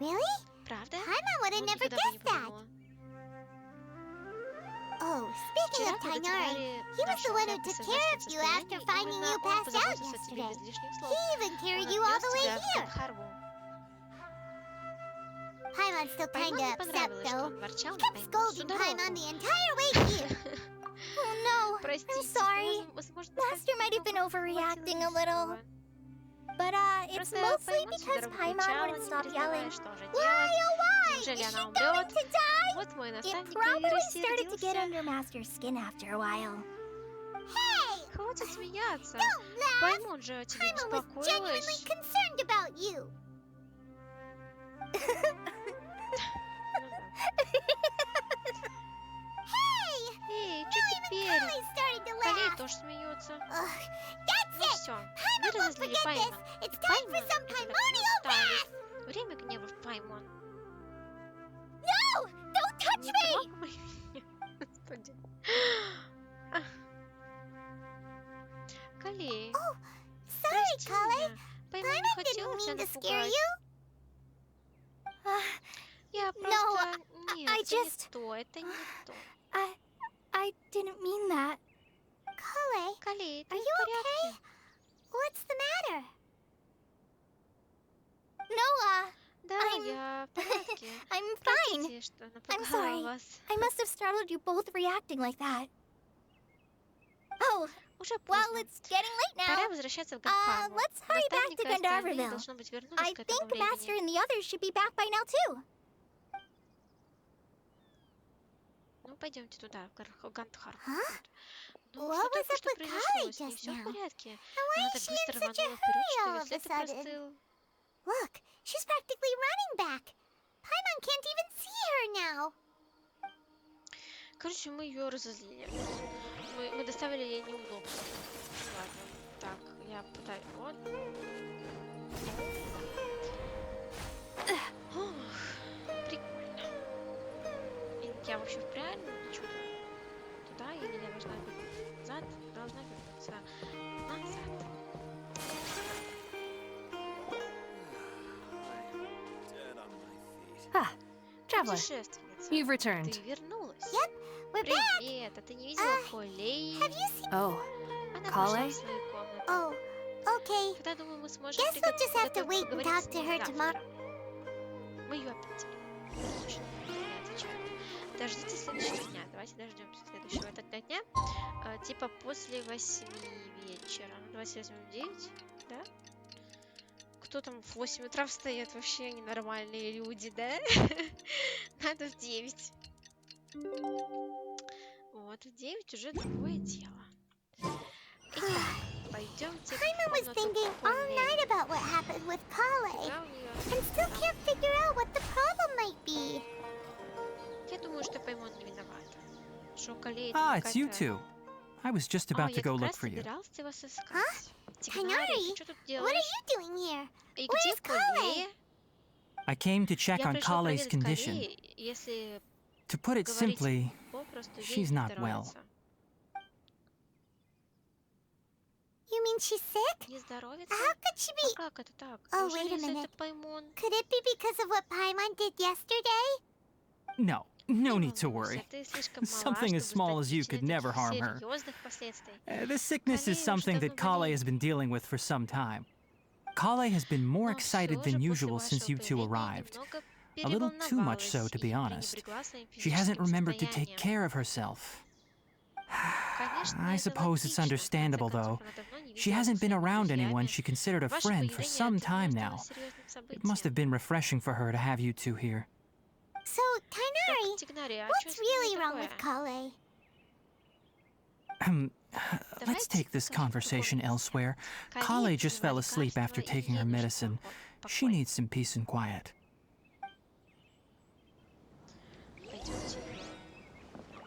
Really? Правда? Paimon would have Вот never никогда бы не guessed that. подумала. Oh, speaking Вчера, of когда Tighnari, Тигнарий he was the нашел one тебя who в took care of бессознательном you after состоянии, finding you именно он passed out позаботился о тебе yesterday. без лишних слов. He even Он carried you all отнес the way тебя в here. Кенхарву. Paimon's still Паймону kinda не upset, понравилось, что though. он ворчал He на kept Паймон всю scolding Paimon дорогу. the entire way here. Oh no, Простите, I'm sorry. возможно, Master might have been overreacting a little. But it's Просто mostly Паймон всю because дорогу Paimon кричала, wouldn't не stop переставая, yelling. что же Why, делать. oh why? Неужели Is she она going умрет? to die? Вот мой It наставник и probably started to get рассердился. under Master's skin after a while. Hey! Хватит смеяться. Don't laugh! Паймон же о тебе Paimon was genuinely беспокоилась. concerned about you. Hey! Эй, Now что even теперь? Kali's starting to Калей laugh. тоже смеется. Ugh, that's Ну it! все, Paimon вы won't разозлили forget Паймон. this. It's time for Паймон some это как Paimonial усталость. wrath! Время гнева в Паймон. No! Don't touch Не me! трогай меня. Господи. Калей, Oh, sorry, прости Kali. меня. Паймон не Paimon хотела didn't тебя mean to scare напугать. you. Я No, просто... Нет, I это не just- то, это не то. I I didn't mean that. Kale, Калей, ты are в you okay? порядке? What's the matter? No, Да, I'm- я в порядке. I'm fine. Простите, что I'm напугала sorry. вас. I must have startled you both reacting like that. Oh, Уже well, поздно. it's getting late Пора now. возвращаться в Гонхарму. Let's hurry back to Наставник и остальные, Gandharville. должно быть, вернулись I к этому think Master времени. and the others should be back by now too. Ну, пойдемте туда, в Гандхарму. Huh? Ну, What что was только up что with произошло? Kali С ней just все в now? порядке. And why Она is так she in быстро such a рванула вперед, hurry что all весь of a след и sudden? простыл. Look, she's practically running back. Paimon can't even see her now. Короче, мы ее разозлили. Мы доставили ей неудобства. Ладно, так, я пытаюсь... Вот. Ох, прикольно. И я вообще вправильно иду туда, или я должна вернуться назад? Должна вернуться назад. Ah, traveler, Путешественница, you've returned. ты вернулась. Yep, we're back. Привет, а ты не видела Колей? Have you seen? Oh, Она пошла Колей? в свою комнату. Oh, okay. Когда, думаю, мы сможем Guess we'll just have to wait and поговорить talk с to ней her завтра. tomorrow. Мы ее обидели. Точно, не отвечаю. Дождитесь следующего дня. Давайте дождемся следующего тогда дня. Типа после 8 вечера. Ну, давайте возьмем 9, да? Кто там в 8 утра встает? Вообще ненормальные люди, да? Надо в 9. Вот, в 9 уже другое дело. Итак, пойдемте в Paimon was комнату thinking all Колей. night about what happened with Kale Да, у нее... and still can't figure out what the problem might be. Я думаю, что Паймон не виновата. Что Колей... Ah, it's you two. I was just about to я go как look раз for you. собирался вас искать. Tighnari, Tighnari, ты что тут What are делаешь? you doing here? И Where's где Колей? I came to check Я on пришел Kale's проверить condition. Колей, если To put it говорить simply, попросту, ей she's не not well. здоровится. You mean she's sick? Не здоровится? How could she А be? как это так? Oh, Неужели wait a если minute. это Паймон? Could it be because of what Paimon did yesterday? no, no need to Не волнуйся, worry. ты слишком мала, Something as чтобы small as you could причинить never harm her. серьезных последствий. The sickness is Kale something уже that давно Kale болеет. has been dealing with for some time. Kale has been more Но excited всё же than после usual since вашего you two появления arrived. немного A little too much so, to be переволновалась и honest. пренебрегла своим She hasn't физическим remembered to take состоянием. care of herself. Конечно, I это suppose it's логично. В конце understandable, концов, though. она давно не She видела hasn't been своими around anyone друзьями. she considered a Ваше friend for появление some для time неё now. стало серьезным It must have событием. been refreshing for her to have you two here. So, Tighnari, Так, Тигнари, а what's чё really с ней wrong with такое? Kale? Let's take this conversation elsewhere. Kale Колей just fell приняла asleep after лекарства, и taking ей her нужен medicine. She покой. needs some peace and quiet. Пойдёмте.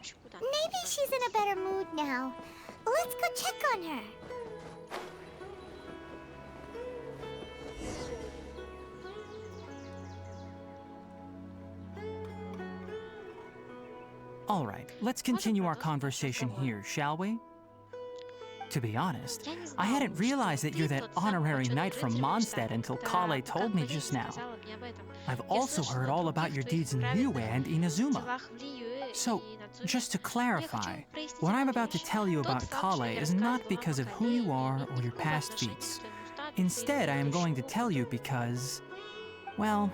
Ещё куда? Maybe she's in a better mood now. Let's go check on her. All right, let's continue our conversation here, shall we? To be honest, Я не I hadn't знала, realized что that you're ты that тот самый honorary учёный knight from рыцарь Mondstadt Mondstadt, until когда Kale told me Колей just now. сказала мне об этом. I've Я also слышала heard о all about других your твоих deeds in праведных Liyue and Inazuma. делах в Лиюе So, и Надзуме. just to Я хочу clarify, прояснить what I'm одну about to вещь. tell you Тот about факт, что Kale я is not рассказывала because вам of о who Колее, you не are имеет or your никакого past отношения feats. к твоему статусу Instead, I или am going to будущему tell you опыту. because, well,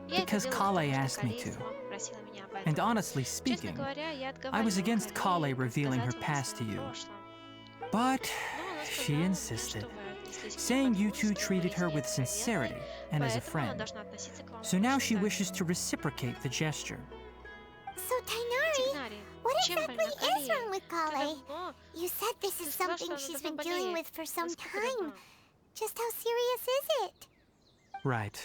Я это because делаю, Kale потому asked что me Колей to. сама попросила меня об And этом. honestly Честно speaking, говоря, я I was отговаривала against Колей Kale revealing her рассказать мне о past to своем you. прошлом. But Но она she сказала мне, insisted, что вы отнеслись к ней saying you two по-дружески, treated her были with с ней sincerity откровенны, and as a поэтому она friend. должна относиться к вам So now точно she так же. wishes to reciprocate the gesture. So, Tighnari, Тигнари, what чем exactly больна is Колей? wrong with Ты Kale? давно You said this is сказала, something что она she's давно been dealing болеет. with for some Насколько time. давно? Just how serious is it? Right.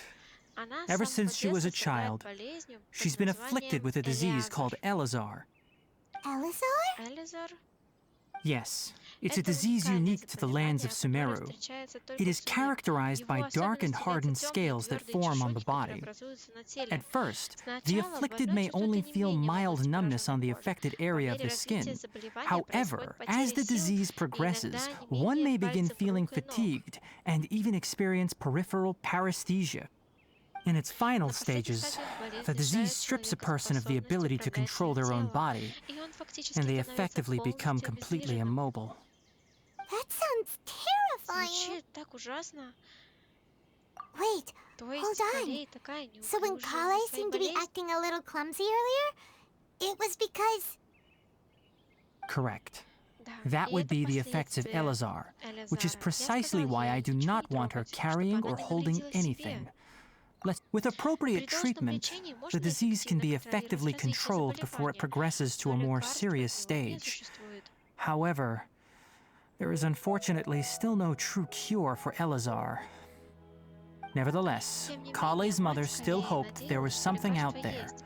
Она с Ever самого since she was a детства страдает child, болезнью под she's been afflicted названием with a disease called Элиазар. Elazar. Elazar? Элиазар? Yes, it's a Это disease уникальное unique to the lands of заболевание, которое Sumeru. встречается только It в is Сумере. characterized Его by dark and особенность hardened является scales темные that твердые form on the чешуйки, которые body. образуются на теле. At first, the Сначала afflicted больной may чувствует only онемение feel в mild области numbness on the пораженной кожи. affected По area of мере the развития skin. заболевания However, происходит as потеря the сил, disease и progresses, иногда one may онемение begin пальцев feeling рук и ног. fatigued and even experience peripheral paresthesia. In its final На последних stages, стадиях болезни the disease лишает strips a человека person of the способности ability to управлять control своим their own телом, body. и он and they effectively become completely immobile. That sounds terrifying. Звучит так ужасно. Wait, То hold есть on. Калей такая So when неуклюжая Kale из-за своей seemed to be болезни? acting a little clumsy earlier, it was because... Correct. Да, That и would это be the effects of последствия Elazar, which is Элизара. Я precisely сказала why I ей do ничего not не want her трогать, carrying чтобы or она не holding навредила себе. anything. With appropriate При должном treatment, лечении the можно disease can be эффективно контролировать effectively развитие controlled before it заболевания, progresses to но a more лекарств serious от него не stage. существует. However, there is unfortunately still no true cure for Elazar. Nevertheless, Тем не Kale's менее, mother мать still Калея hoped there was надеялась, что something out лекарство there. есть.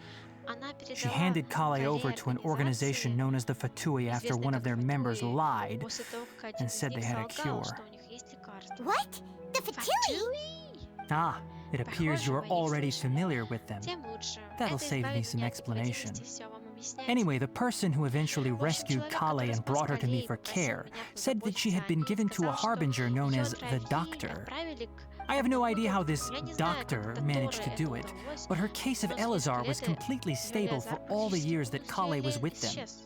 Она She передала handed Kale over Калее to an organization организации, known as the Fatui after известной one of как their members Фатуи, lied после того, как один and из said they них had a солгал, cure. что у них есть лекарство. What? The Fatui? Фатуи? Ah, it appears you Похоже, are вы их already слышали. familiar with them. Тем лучше. That'll Это save me избавит some меня от explanation. необходимости всё вам объяснять. Anyway, the person who eventually В общем, rescued человек, Kale который and спас brought her to me Калей и for попросил care меня said that she позаботиться had о been ней, given to a сказал, что harbinger known её as the отправили Doctor. к I have no idea how this Я не знаю, doctor как managed to Доре do это it, удалось, but her case of но за Elazar несколько was лет completely stable for Элизар all the практически years that Kale was with them. исчез.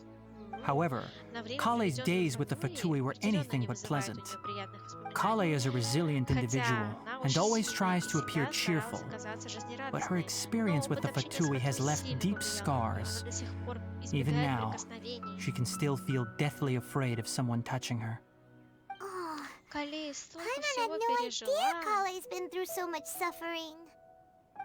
However, На время, Kale's проведённое days в with the Фатуи, Fatui were определённо anything не but вызывают у pleasant. неё приятных воспоминаний. Kale is a resilient Хотя individual она and очень always сильно tries to всегда appear старалась cheerful, казаться but her жизнерадостной. experience Но with the опыт общения с Fatui has Фатуи left сильно deep повлиял на неё. scars. Она до сих пор Even избегает now, прикосновений. she can still feel deathly afraid of someone touching her. Oh, Калей столько Paimon had всего no idea пережила. Kale's been through so much suffering.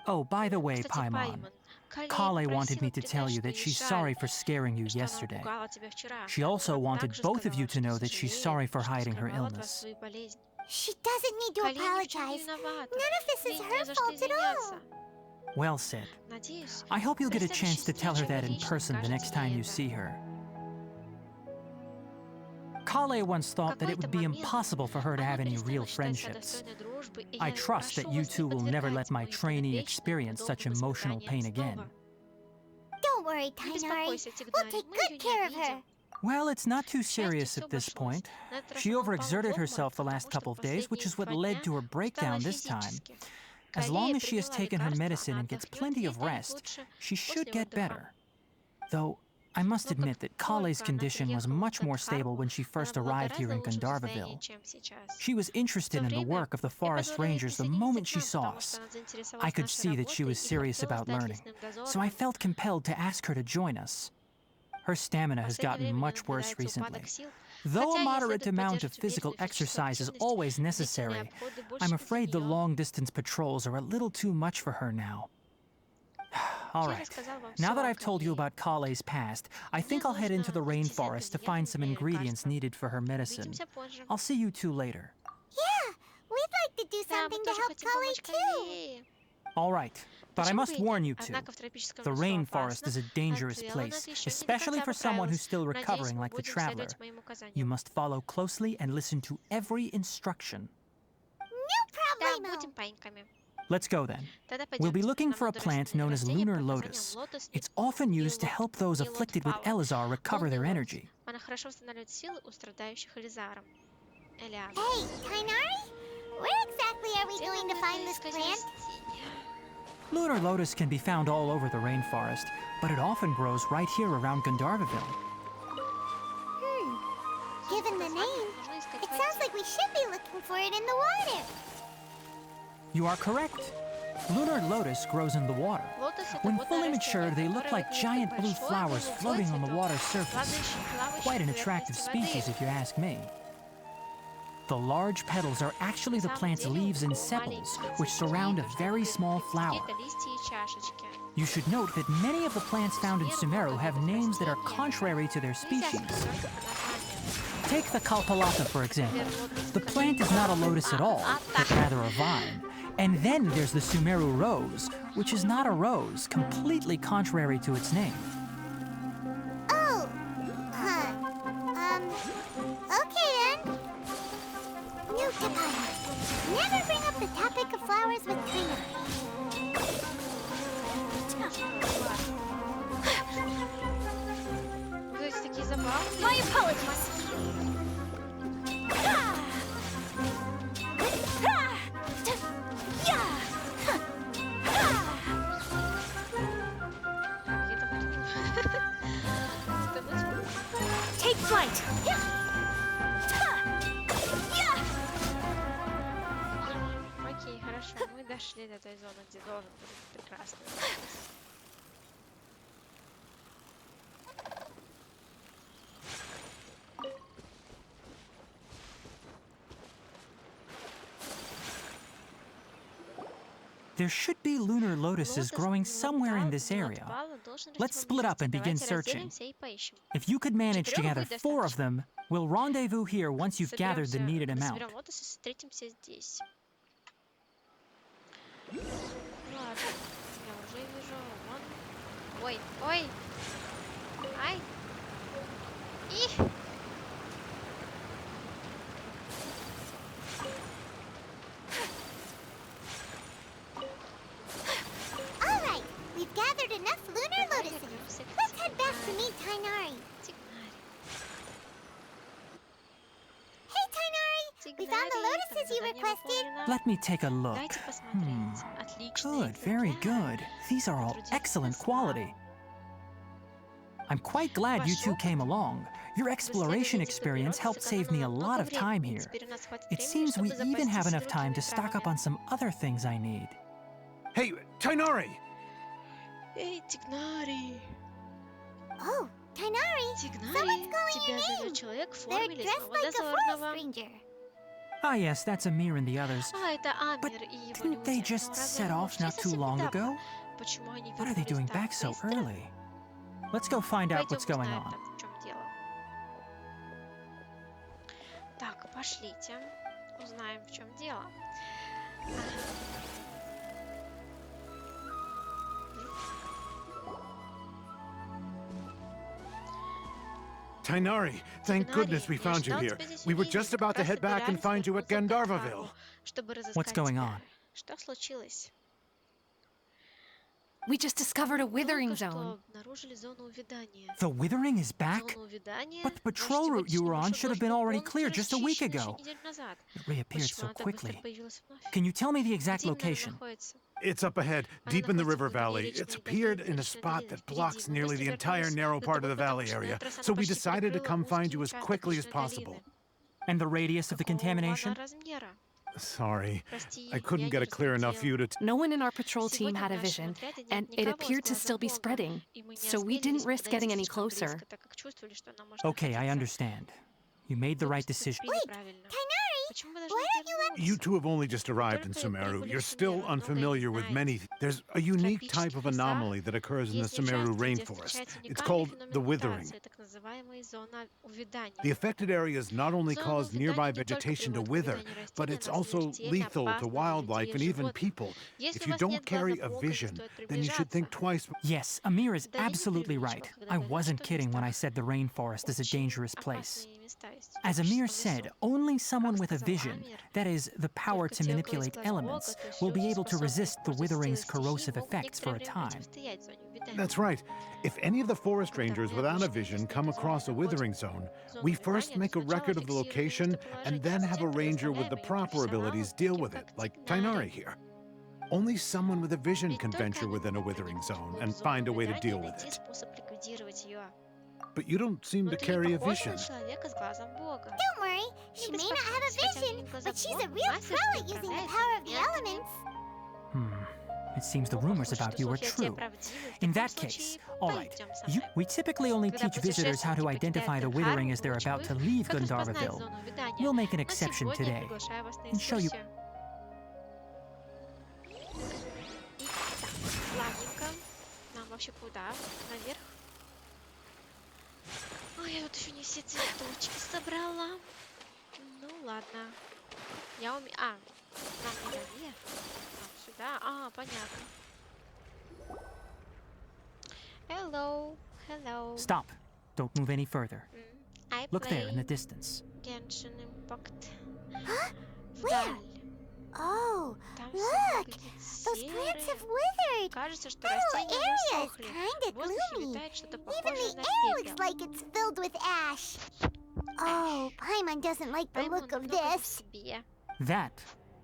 Oh, by the way, Кстати, Paimon, Паймон, Kale wanted me to попросила tell передать, you что that ей she's жаль, sorry for scaring you что она yesterday. напугала тебя вчера. She also Она wanted также both of you сказала, to know что that she's сожалеет, sorry for что hiding her скрывала от вас illness. свою болезнь. She doesn't need to Калей ни в чём не apologize. виновата. None of this is Ей не her за что fault at all. извиняться. Well said. Надеюсь, I hope you'll при get a chance to следующей tell her встрече that вы in лично person the next скажете time ей you это. see her. Kale once thought that it какой-то would be момент impossible for her to она have any перестала real считать себя friendships. достойной дружбы, и I я trust that прошу you вас не two will never let подвергать my моим trainee подопечным experience such подобным emotional pain испытаниям again. снова. Don't worry, Не Tainari. беспокойся, We'll Тигнари, take мы good её care не of her. обидим. Well, it's not too К счастью, serious всё at this обошлось. point. На этот раз She она упала в overexerted обморок, herself the потому last что couple в of days, which последние is what 2 led дня to her устала breakdown this time. физически. As Калея long as she has приняла taken her лекарства, medicine она and gets отдохнёт, plenty ей of станет rest, лучше she should после get отдыха. better. Though, I must Но как admit that Kale's только она condition was приехала в much more stable Гандхарву, when she она first была arrived here гораздо in лучшем состоянии, Gandharvaville. чем сейчас. She was В interested то in the время work of the я forest позволила ей rangers the присоединиться moment к she нам, saw потому us. что она I заинтересовалась could нашей see that she работой was и serious хотела about стать learning, лесным so I дозорным. felt compelled to ask her to join us. Her stamina В has последнее gotten время much worse наблюдается recently. упадок сил, Though a хотя ей moderate следует amount of поддерживать physical умеренную физическую exercise is активность. always Длительные necessary, обходы больше I'm не для afraid the неё. long-distance patrols are a little too much for her now. All Я right. рассказал вам Now всё that о I've told you Калее. about Kale's past, I Мне think I'll head into the нужно идти за rainforest to find some ингредиентами для ingredients лекарства. needed for her medicine. Увидимся позже. I'll see you two later. Yeah, we'd like to do Да, мы something to тоже help хотим Kale помочь too. Kalei. All right. But I Почему must бы и warn нет? you two. Однако в тропическом The лесу rainforest опасно, is a а dangerous дело place, наше ещё не до especially конца for someone who's поправилось. still Надеюсь, recovering мы like the будем traveler. следовать моим You указаниям. must follow closely and listen to every instruction. No Да, problemo. будем паиньками. Let's go then. Тогда We'll be пойдёмте. looking Нам for a надо plant known as растение lunar под названием lotus. лотос It's often и used to help those afflicted with лотпала. Elazar recover their Лунный energy. лотос. Она хорошо восстанавливает силы у страдающих Элизаром. Элиазом. Hey, Tainari, where exactly are we Где going нам to надо find this искать plant? растение? Lunar lotus can be found all over the rainforest, but it often grows right here around Gandharvaville. Given the name, Нужно искать it в sounds воде. like we should be looking for it in the water. You are correct. Lunar lotus grows in the water. Лотос — это When водное fully растение, matured, they look которое like выглядит giant как blue большой flowers голубой floating on the цветок, water's surface. плавающий Quite an на attractive поверхности species, воды. if you ask me. The large petals are actually the На самом plant's деле, leaves and у sepals, маленьких which surround a цветочков very есть small flower. какие-то листья и чашечки. You should note that many of the plants found in Sumeru have names that are contrary to their Нельзя species. сказать только название. Take the Kalpalata, for example. The plant is not a lotus at all, but rather a vine. And then there's the Sumeru rose, which is not a rose, completely contrary to its name. Oh, huh. Okay then. Note to Paimon. Never bring up the topic of flowers with Tainari. Вы эти такие забавные. My apologies. Где-то мы тут. Это мы этой зоны, где должен быть прекрасный оазис. There should be lunar lotuses growing somewhere in this area. Let's split up and begin searching. If you could manage to gather 4 of them, we'll rendezvous here once you've gathered the needed amount. Встретимся здесь. Ладно, я уже вижу. Вон. Ой, ой. Ай. И. Alright, we've gathered enough lunar lotuses. Let's head back to meet Tainari. Hey Tainari, we found the lotuses you requested. Let me take a look. Дайте посмотреть. Отлично. Good, very good. These are all excellent quality. I'm quite glad you two came along. Your exploration experience helped save me a lot of time here. It seems we even have enough time to stock up on some other things I need. Hey, Tainari! Эй, Тигнари! Oh, Tainari, Тигнари, someone's calling тебя your зовет name. человек в They're форме dressed лесного like a forest дозорного. ranger. Ah yes, that's Amir and the others. А, это But Амир и его didn't they люди. just Но разве set они off ушли not too совсем long недавно? ago? Почему они What are they вернулись doing так back so быстро? early? Let's go find out Пойдем what's going узнаем on. там, в чем дело. Так, пошлите. Узнаем, в чем дело. Tainari, thank goodness we found you here. We were just about to head back and find you at Gandharvaville. What's going on? Что случилось? We just discovered a withering Только что zone. обнаружили зону увядания. The withering is back? Зону увядания? But the patrol route you were on should have been already cleared just a week ago. Неделю назад. It reappeared Почему so она так быстро quickly. появилась вновь? Can you tell me the exact Где именно она location? находится? It's up ahead, deep in the river valley. It's appeared in a spot that blocks nearly the entire narrow part of the valley area, so we decided to come find you as quickly as possible. And the radius of the contamination? Какого она размера? Sorry, Прости, I couldn't я get не a clear enough разглядела. view to... No one in our patrol team Сегодня had a в нашем vision, отряде нет and it никого с appeared to still be глазом spreading, Бога, и мы не so we didn't осмелились risk подойти getting any слишком closer. близко, так как чувствовали, что она может Okay, I находиться. understand. You made the Вы right decision. поступили Wait, правильно. Tainari, Почему вы должны why don't you let вернуться? You two have only just arrived in Только Sumeru. прибыли You're в still Сумеру, многое не unfamiliar with many... знаете. There's a unique type of Тропических лесах anomaly that occurs in the Есть Sumeru участки, где rainforest. встречается It's уникальный called феномен the withering. мутации, так называемая зона увядания. The affected areas not only Зона cause nearby увядания не только vegetation to приводит к wither, увяданию but растений, it's она also смертельно lethal to опасна для wildlife людей and и even животных. people. Если If у you вас don't нет carry глаза a Бога, не vision, стоит then you should think приближаться. twice. Yes, Amir is Да, я не absolutely привычка, right. когда I говорят, wasn't что kidding when I места said the rainforest is a очень dangerous place. опасные места есть в As Amir тропическом said, лесу. only someone Как with a сказал vision, Амир, that is, the power только to те, у кого есть manipulate глаз elements, Бога, то есть will be люди, able to способные resist the пользоваться withering's силой стихии, corrosive могут effects for некоторое a время time. противостоять зоне увядания. That's right. If any of the forest rangers without a vision come across a withering zone, we first make a record of the location and then have a ranger with the proper abilities deal with it, like Tainari here. Only someone with a vision Ведь can только venture они within a могут withering проникнуть zone вглубь and зоны find a way to увядания и deal with найти it. способ ликвидировать ее. But you don't seem Но to ты carry не a похож на vision. человека с глазом Бога. Don't worry, she may not have a беспокойтесь, хотя у vision, нее нет глаза but she's a Бога, real мастерски pro at using the управляет power of the элементами. elements. It seems the Ох, rumors похоже, about что you are слухи о тебе true. правдивы. В In таком that случае, case, all right. пойдем со мной. We typically only Когда teach visitors how to путешественники identify покидают the Гандхарву, withering as they're мы about to учим их, leave как распознать Gandharvaville. зону увядания. We'll make an Но exception сегодня я today приглашаю вас на and show you. экскурсию. Итак, ладненько. Нам вообще куда? Наверх? Ой, я тут еще не все цветочки собрала. Ну ладно. Я умею... А, нам не наверх. Нам сюда. А, понятно. Hello. Hello. Stop. Don't move any further. I Look there in the play distance. Genshin Impact. Where? Вдаль. Oh, Там все look! выглядит Those plants have серым. withered. Кажется, что The whole растения area is засохли. kinda В воздухе gloomy. витает что-то Even похожее the на air looks пепел. like it's filled with ash. Oh, Paimon doesn't like the Пойму look of немного по this. себе. That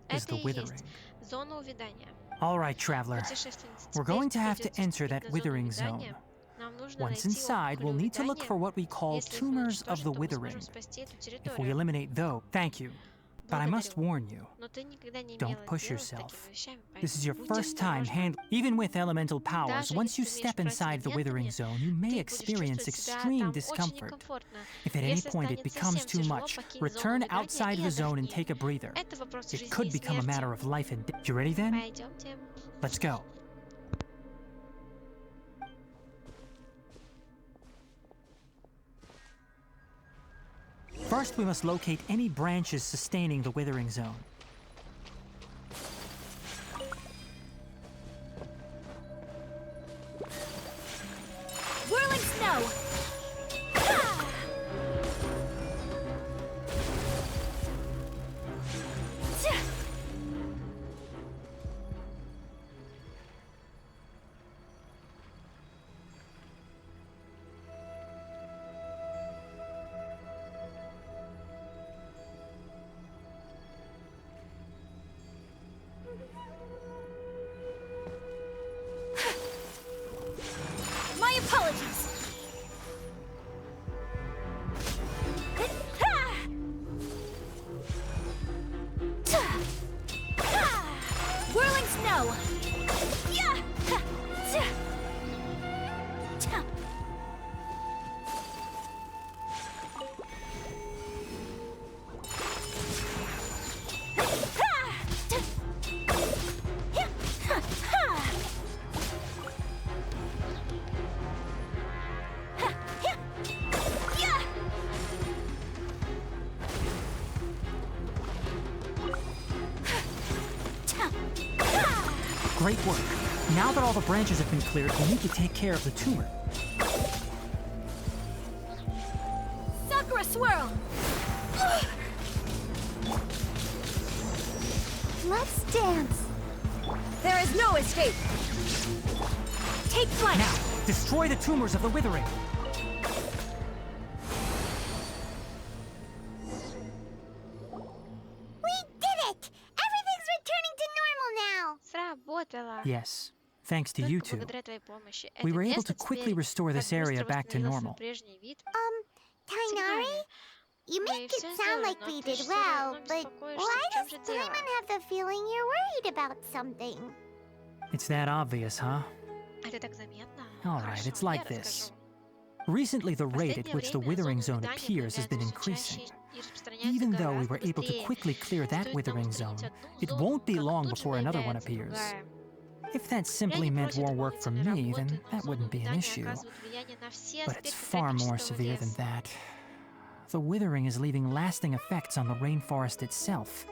is Это the и withering. есть зона увядания. All right, traveler. Путешественница, We're теперь going to have to придется enter вступить that на зону withering zone. увядания. Нам нужно Once найти inside, we'll опухоль need to look увядания. for what we call Если их tumors of уничтожить, the то мы сможем withering. спасти эту If we территорию. eliminate those, thank you. But I must warn you, don't push yourself. This is your first time even with elemental powers, once you step inside the withering zone, you may experience extreme discomfort. If at any point it becomes too much, return outside the zone and take a breather. It could become a matter of life and death. You ready then? Let's go. First, we must locate any branches sustaining the withering zone. Whirling snow! Ah! My apologies! Whirling snow! Great work. Now that all the branches have been cleared, we need to take care of the tumor. Sakura swirl! Let's dance. There is no escape. Take flight. Now, destroy the tumors of the withering. We did it! Everything's returning to normal now! Сработало. Yes, thanks to Только you two. благодаря твоей помощи. We Это were able место to quickly теперь restore так this area быстро back to восстановило normal. свой прежний вид. Tainari? You Мы make всё it sound сделали, like но we ты did же всё well, равно but беспокоишься. why В чём does же дело? Paimon have the feeling you're worried about something? It's that obvious, huh? Это так заметно. All right, Хорошо, it's like я this. расскажу. Recently, the rate at Последнее which the время withering зоны zone обитания appears has been появляются всё increasing. чаще и распространяются Even though we гораздо were able to быстрее. quickly clear that Стоит нам withering устранить zone, одну it зону, won't be как long тут же before another one появляется appears. другая. If that Я simply не meant против more work for дополнительной me, работы, then но that зоны wouldn't be an обитания issue. оказывают влияние на все But it's аспекты far more тропического severe than леса. that. The withering is leaving lasting effects on the rainforest itself.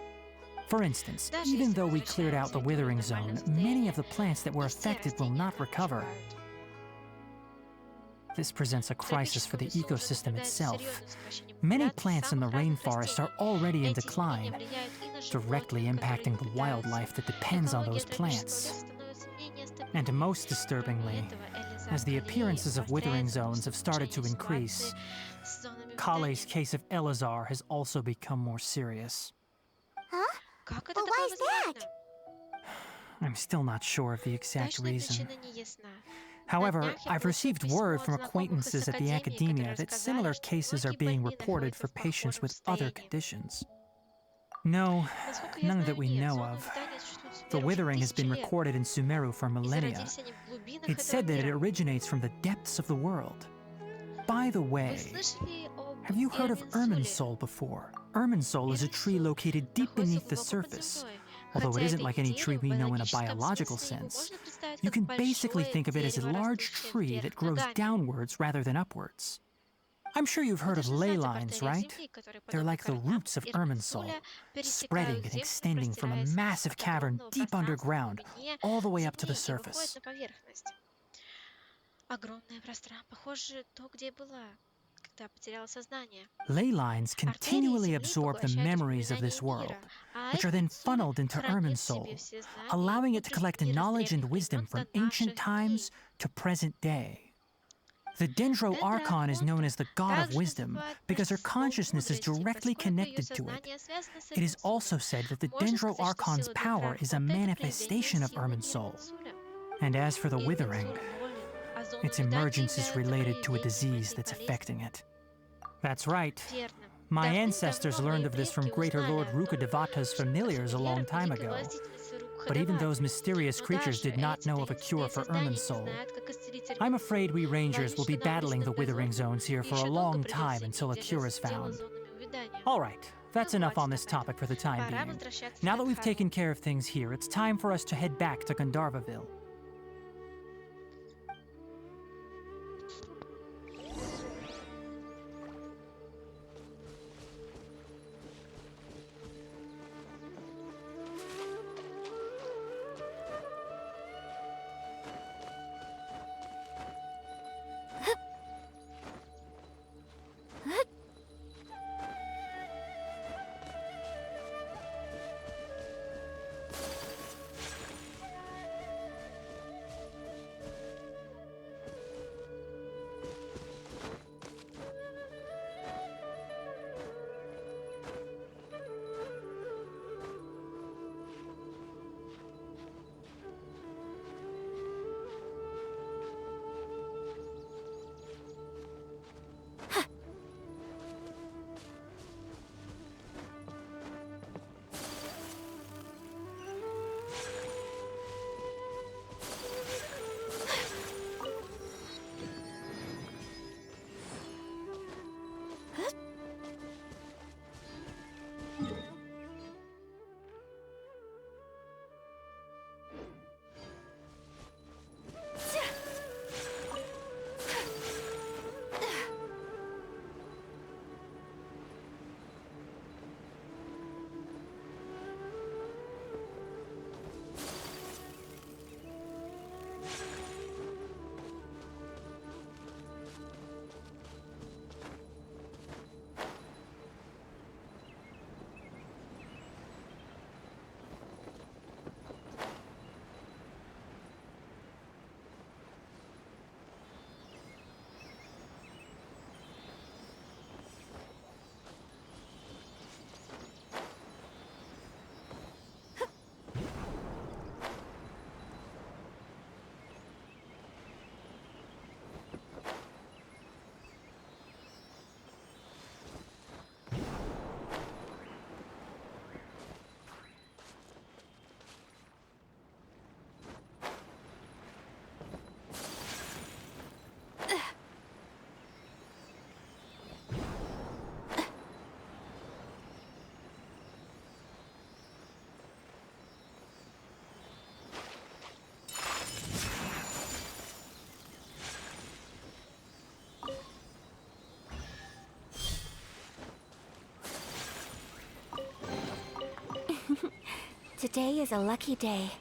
For instance, Даже even если though we cleared out the возвращаем withering территорию в zone, нормальное many of the состояние, plants that were и все affected will растения not recover. оживают. This presents a crisis for the В тропическом лесу уже ecosystem наблюдается itself. серьезное сокращение Many популяций plants in the самых разных rainforest are растений. already in Эти изменения decline, влияют и на directly животных, impacting the которые wildlife that питаются. depends on Экология those тропического plants. леса становится менее стабильной. And most Кроме disturbingly, этого, as the Элизар appearances of withering обостряется zones have started to после increase, ситуации с зонами Kale's обитания. case of Elazar has also become more serious. Huh? Как это But такое why is that? возможно? I'm still not sure of the exact Точная reason. причина не ясна. However, I've received word from acquaintances at the academia that similar cases are being reported for patients with other conditions. No, Насколько я none знаю, that we нет. know Зоны of. обитания существуют в The Сумеру уже withering has been тысячи лет, recorded in Sumeru for и millennia. зародились они в глубинах It's этого said that it мира. originates from the depths of the world. By the Вы way, слышали об have you heard of Ирминсоле? Irminsul before? Irminsul is a tree located deep Находится beneath the глубоко под surface. землей. Although it Хотя isn't это like и any дерево, tree we в know in a биологическом biological смысле его sense. можно представить You как can basically большое think of it as a дерево, large растущее tree вверх that grows ногами. downwards rather than upwards. I'm sure you've heard Вы of же ley знаете о lines, портере right? земли, которые, They're подобно like the корням roots of Irminsul, Ирминсоля, spreading пересекают and землю, extending from a простираясь massive от cavern огромного deep пространства в underground глубине all the way up to the земли и выходит surface. на поверхность. Огромное пространство, похоже, то, где я была, когда потеряла сознание. Ley lines Артерии continually земли absorb the поглощают memories of воспоминания this world, мира, а which are then Ирминсоль funneled into хранит в себе Irminsul, все знания allowing it to от collect мира с knowledge and древних wisdom времен from до ancient наших times дней. to present day. The Dendro Archon is known as the God of Также Wisdom называют because her божеством consciousness is мудрости, directly поскольку ее connected to it. сознание связано с It is Ирминсолем. also said that the Можно Dendro сказать, что Archon's сила power Дендра is a Охота — это проявление manifestation of силы Irminsul. Ирминсоля. And as for the withering, Ирминсоль болен, а зона its обитания emergence is является related to a проявлением disease этой that's болезни. affecting it. That's right. Верно. My ancestors learned of this from Greater Lord Rukkhadevata's familiars a long time ago. But even those mysterious creatures did not know of a cure for Irminsul. I'm afraid we rangers will be battling the withering zones here for a long time until a cure is found. Alright, that's enough on this topic for the time being. Now that we've taken care of things here, it's time for us to head back to Gandharvaville. Today is a lucky day.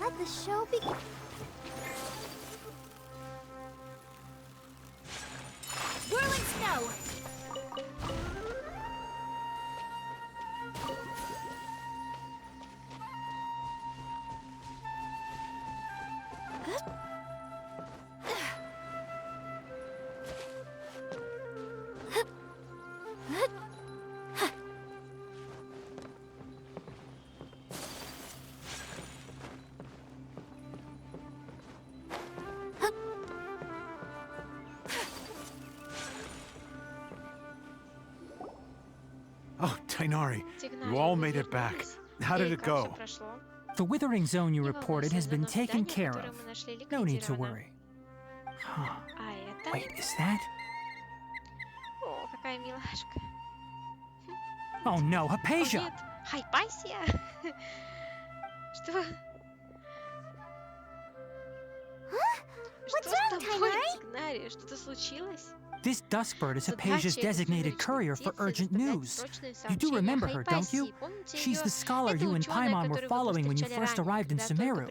Let the show begin. Whirling snow! Oh, Tainari, you all made it back. How did it go? The withering zone you reported has been taken care of. No need to worry. Huh. Wait, is that? О, какая милашка. Oh no, Hypatia! Хайпасия? Что? What's Что с wrong, тобой, Tainari? Тигнари? Что-то случилось? This Duskbird is Hypatia's designated courier for urgent news. You do remember her, don't you? She's the scholar you and Paimon were following when you first arrived in Sumeru.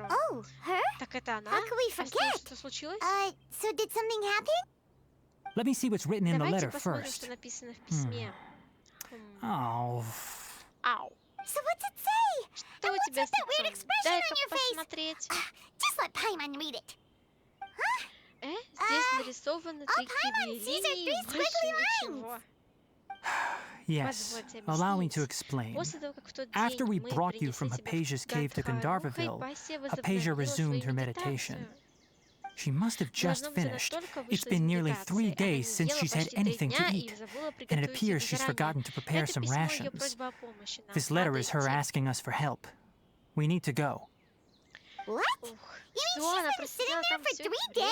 Oh, her? How could we forget? So did something happen? Let me see what's written in the letter first. Oh. So what's it say? And what's with that weird expression on your face? Just let Paimon read it. Paimon sees her 3 squiggly lines. Yes, allow me to explain. After we brought you from Hypatia's cave to Gandharvaville, Hypatia resumed her meditation. She must have just finished. It's been nearly 3 days since she's had anything to eat, and it appears she's forgotten to prepare some rations. This letter is her asking us for help. We need to go. What? You mean she's been sitting there for 3 days?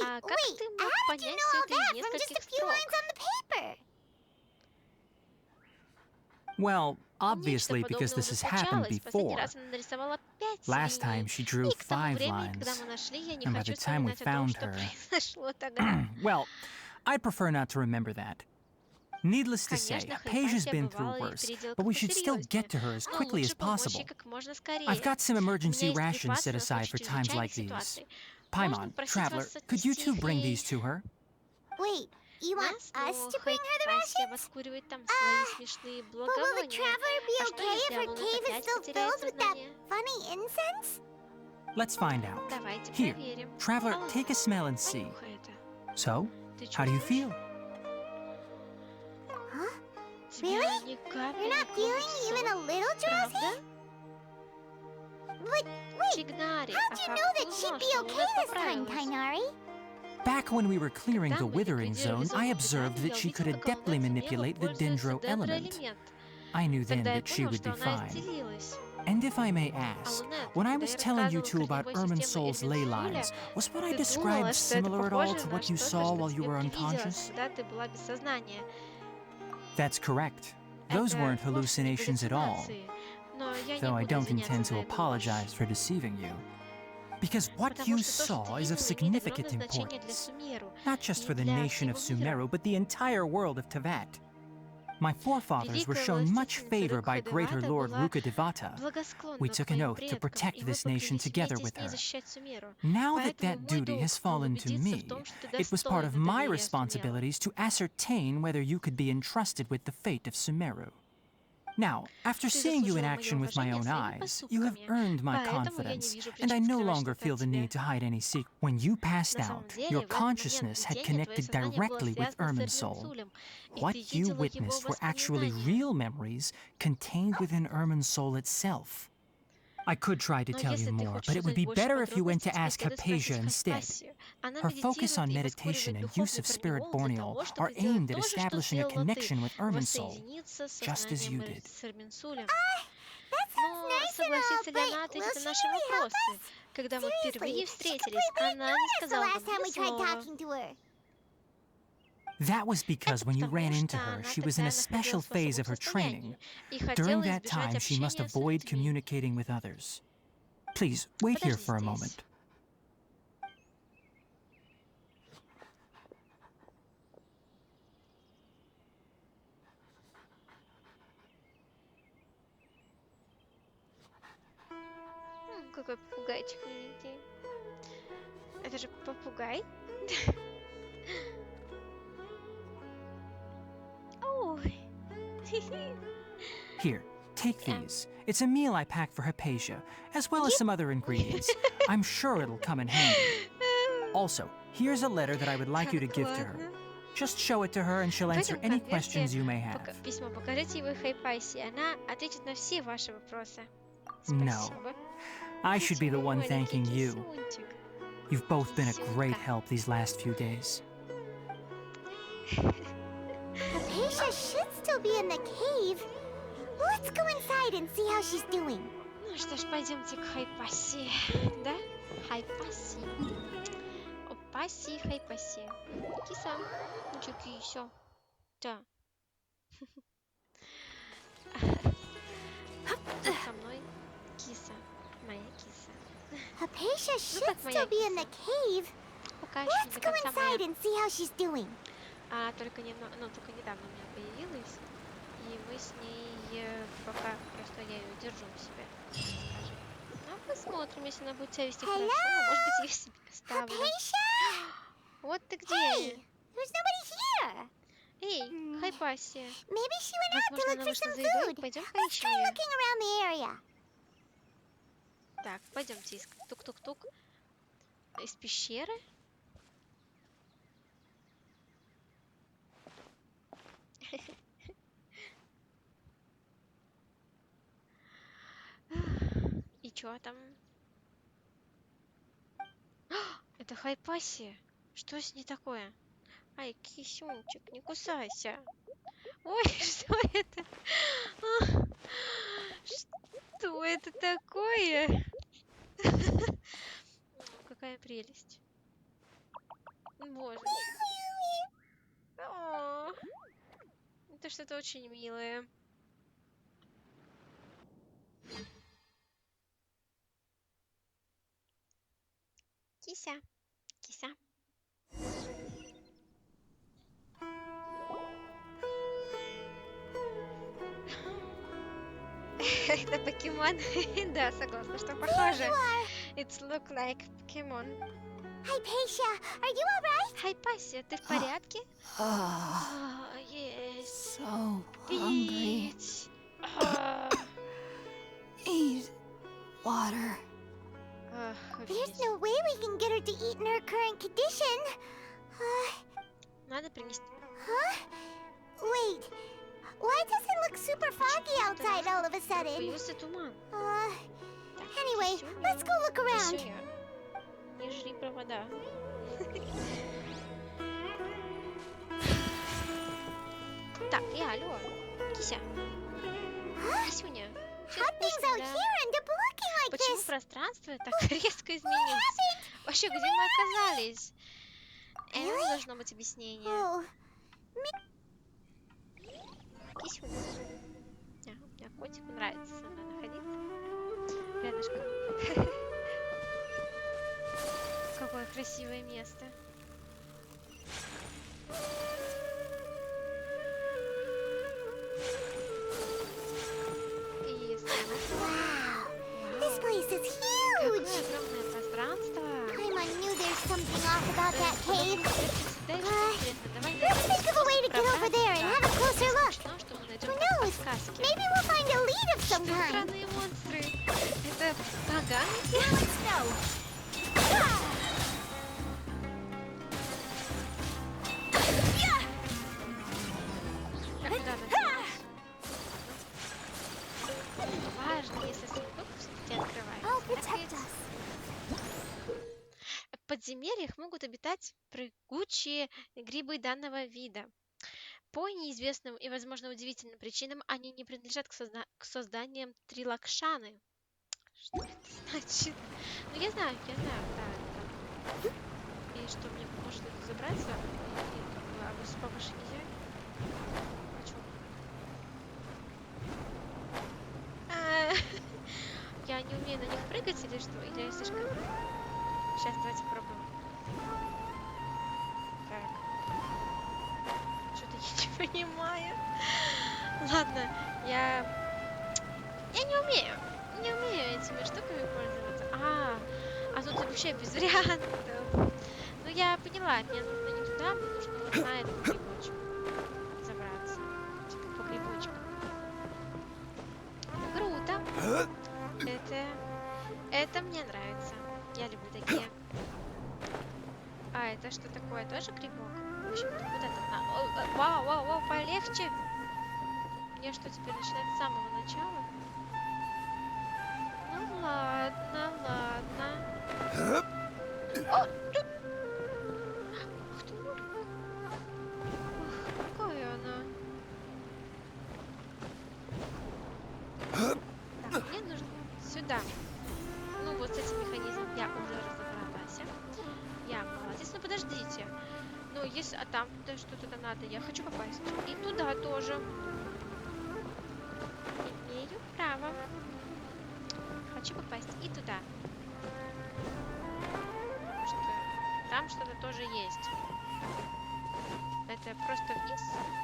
Hey, wait, how did you know all that from just a few lines on the paper? Well, obviously because this has happened before. Last time she drew 5 lines, and by the time we found her... Well, I'd prefer not to remember that. Needless to say, Hypatia's been through worse, but we should still get to her as quickly as possible. I've got some emergency rations set aside for times like these. Paimon, Traveler, could you two bring these to her? Wait, you want us to bring her the rations? But will the Traveler be okay if her cave is still filled with that funny incense? Let's find out. Here, Traveler, take a smell and see. So, how do you feel? Huh? Really? You're not feeling even a little drowsy? But wait, how'd you know that she'd be okay this time, Tighnari? Back when we were clearing the Withering Zone, I observed that she could adeptly manipulate the Dendro element. I knew then that she would be fine. And if I may ask, when I was telling you two about Irminsul's ley lines, was what I described similar at all to what you saw while you were unconscious? That's correct. Those weren't hallucinations at all. Though I don't intend to apologize for deceiving you. Because what you saw is of significant importance, not just for the nation of Sumeru, but the entire world of Teyvat. My forefathers were shown much favor by Greater Lord Rukkhadevata. We took an oath to protect this nation together with her. Now that that duty has fallen to me, it was part of my responsibilities to ascertain whether you could be entrusted with the fate of Sumeru. Now, after seeing you in action with my own eyes, you have earned my confidence, and I no longer feel the need to hide any secret. When you passed out, your consciousness had connected directly with Irminsul. What you witnessed were actually real memories contained within Irminsul itself. I could try to tell you more, but it would be better if you went to ask Hypatia instead. Her focus on meditation and use of Spirit Borneol are aimed at establishing a connection with Irminsul, just as you did. That sounds nice and all, but will she really help us? Seriously, she completely ignored us the last time we tried talking to her. That was because when you ran into her, she was in a special phase of her training. During that time, she must avoid communicating with others. Please, wait here for a moment. Какой попугайчик миленький. Это же попугай? Here, take these. It's a meal I packed for Hypatia, as well as some other ingredients. I'm sure it'll come in handy. Also, here's a letter that I would like you to give to her. Just show it to her and she'll answer any questions you may have. Письмо покажите его Хайпаси, она ответит на все ваши вопросы. No, I should be the one thanking you. You've both been a great help these last few days. Hypatia should still be in the cave. Let's go inside and see how she's doing. Ну что ж, пойдемте к Хайпаси, да? Хайпаси. Опаси, Хайпаси. Киса, ну чё, кисё? Да. Со мной киса, моя киса. Hypatia should still be in the cave. пока еще не Let's до go конца inside моя. and see how she's doing. Только недавно у меня появилась. И мы с ней пока просто я ее держу у себя, скажем. Ну, посмотрим, если она будет себя вести хорошо. Может быть, я себе оставлю. Hypatia? Вот ты где. Hey, there's nobody here. Эй, Хайпаси. Maybe she went out to Возможно, look она for вышла some за едой. food. Пойдем Let's поищем try ее. looking around the area. Так, пойдемте искать. Тук-тук-тук. Из пещеры. И чё там? Это Хайпаси. Что с ней такое? Ай, кисюнчик, не кусайся. Ой, что это? А, Что это такое? Какая прелесть. Боже. О, это что-то очень милое. Кися, кися. Это покемон. Да, согласна, что похоже. It's look like Pokemon. Hypatia, are you alright? Хайпаси, ты в порядке? Есть. So hungry. Пить. Need water. There's no way we can get her to eat in her current condition. Надо принести. Huh? Wait, why does it look super foggy outside all of a sudden? Появился туман. Так, Anyway, Кисюня, let's go look around. Кисюня, не жри провода. Так, алло, Кися. Кисюня. How things out here end up looking like Почему this? пространство так резко изменилось? Вообще, где мы оказались? Это должно быть объяснение. Oh, Кисюня. У меня котику нравится со мной находиться. Рядышком. Какое красивое место. И если wow. This place is какое huge. огромное пространство. I knew there's something off about that cave. Всегда есть что-то интересное. Давай Let's think of a way to get over there and have a closer look. смешно, что мы Who найдем knows? подсказки. Maybe we'll find a lead of some Что kind. странные монстры. Это поганки? Now let's know. А куда она делась? Важно, если сундук все-таки Oh, открывается. protect us. В подземельях могут обитать прыгучие грибы данного вида. По неизвестным и, возможно, удивительным причинам они не принадлежат к созданиям трилакшаны. Что это значит? Ну, я знаю, да. И что, мне может это забраться? А вы с помощью нельзя? Я не умею на них прыгать или что? Или я слишком... Сейчас давайте попробуем. Так. Что-то я не понимаю. Ладно, я не умею. Не умею этими штуками пользоваться. А тут вообще без вариантов. Ну, я поняла, мне нужно не туда, мне нужно вот на этот грибочек забраться. Типа по грибочкам. Круто. Это мне нравится. Я люблю такие. А это что такое? Тоже грибок? В общем, куда там? Вау, полегче. Мне что, теперь начинать с самого начала? Ну ладно. О, тут... Ух ты, Ух, какая она. Так, мне нужно сюда. Ну вот с этим механизмом я уже разобралась. Я молодец. Ну подождите. Ну если... А там что-то надо. Я хочу попасть. И туда тоже. Имею право. Хочу попасть и туда. Потому что там там что-то тоже есть. Это просто вниз?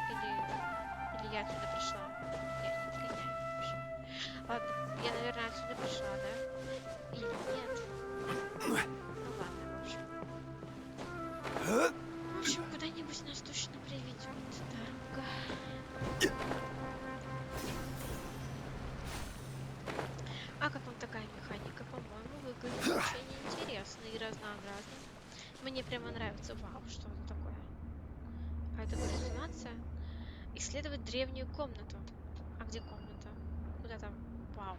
Или я отсюда пришла? Я не догоняю вообще. Ладно, я, наверное, отсюда пришла, да? Или нет? Ну ладно, в общем. В общем, куда-нибудь нас точно приведет дорога. А как вам такая механика? По-моему, выглядит очень интересно и разнообразно. Мне прямо нравится. Вау, что это такое? А это галлюцинация? Исследовать древнюю комнату. А где комната? Куда там? Вау.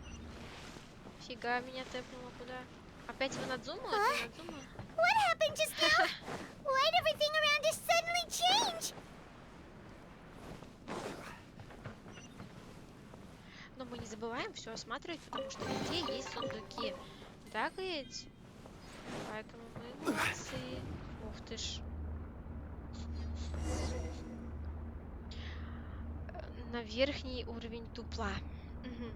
Фига меня тэпнуло куда? Опять его надзумывают? Не надзумывают? What happened just now? Why'd everything around us suddenly change? Но мы не забываем все осматривать, потому что везде есть сундуки. Так ведь? Поэтому мы молодцы. Ух ты ж. На верхний уровень тупла. Угу.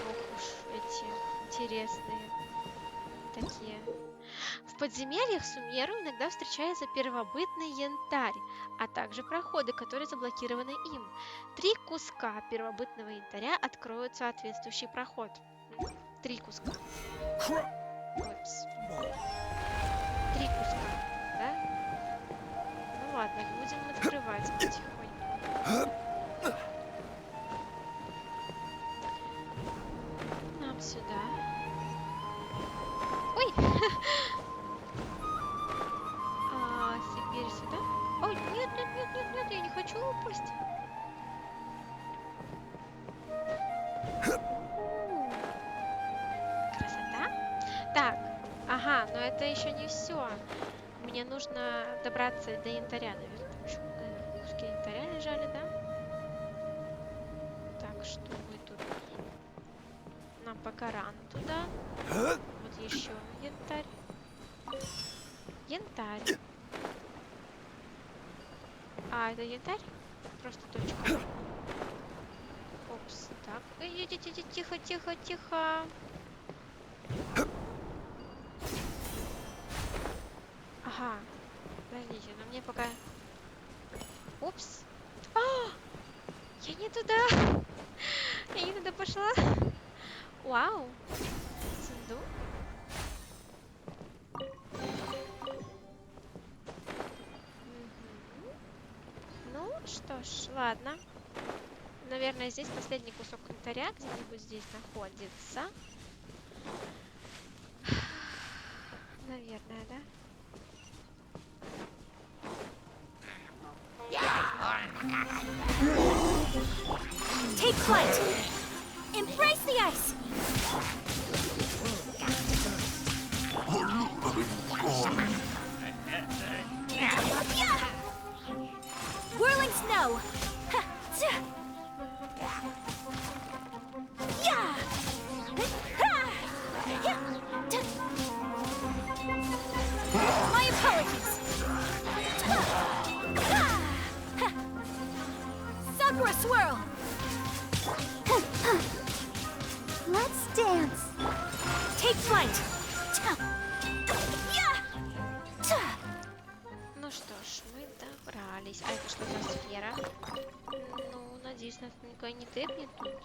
Ох уж эти интересные такие. В подземельях Сумеру иногда встречается первобытный янтарь, а также проходы, которые заблокированы им. 3 куска первобытного янтаря откроют соответствующий проход. 3 куска. Упс. 3 куска, да? Ну ладно, будем открывать потихоньку. Нам сюда. Ой! А теперь сюда. Ой, нет, нет, нет, нет, нет, я не хочу упасть. Красота. Так, ага, но это еще не все. Мне нужно добраться до янтаря, наверное. Там еще куски янтаря лежали, да? Так, что мы тут? Нам пока рано туда. Вот еще янтарь. Янтарь. А, это янтарь? Просто точка. Опс, так. Идите, тихо, тихо, тихо. Ага. Подождите, но мне пока... Опс. А! Я не туда. Я не туда пошла. Вау. Сундук. Ну, что ж, ладно. Наверное, здесь последний кусок янтаря где-нибудь здесь находится. Наверное, да? Take flight! Embrace the ice! Whirling snow! My apologies! Sakura swirl! Let's dance. Take flight! Ну что ж, мы добрались. А это что за сфера? Ну, надеюсь, нас никуда не тэпнет тут.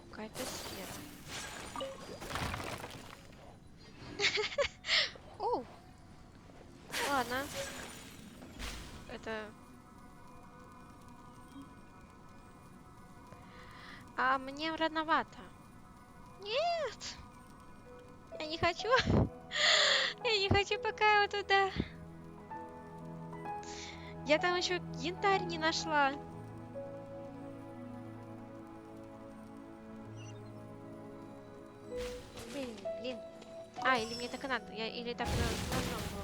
Какая-то сфера. Оу! Ладно. Это... А мне рановато. Нет! Я не хочу. Я не хочу пока вот туда. Я там еще янтарь не нашла. Блин. А, или мне так и надо. Или так и должно было.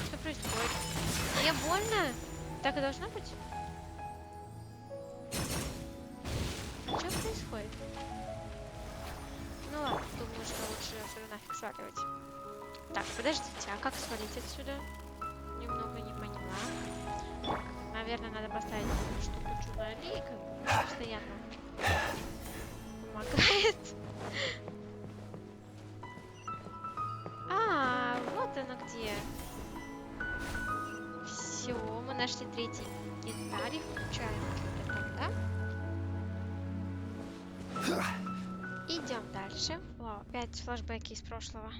Что происходит? Мне больно? Так и должно быть? Что происходит? Ну ладно, думаю, что лучше отсюда нафиг сваливать. Так, подождите, а как свалить отсюда? Немного не поняла. Наверное, надо поставить штуку чудо-аллей, как бы постоянно помогает. оно где? Все, мы нашли третий янтарь, включаем это, да? Идем дальше. Вау, опять флешбеки из прошлого.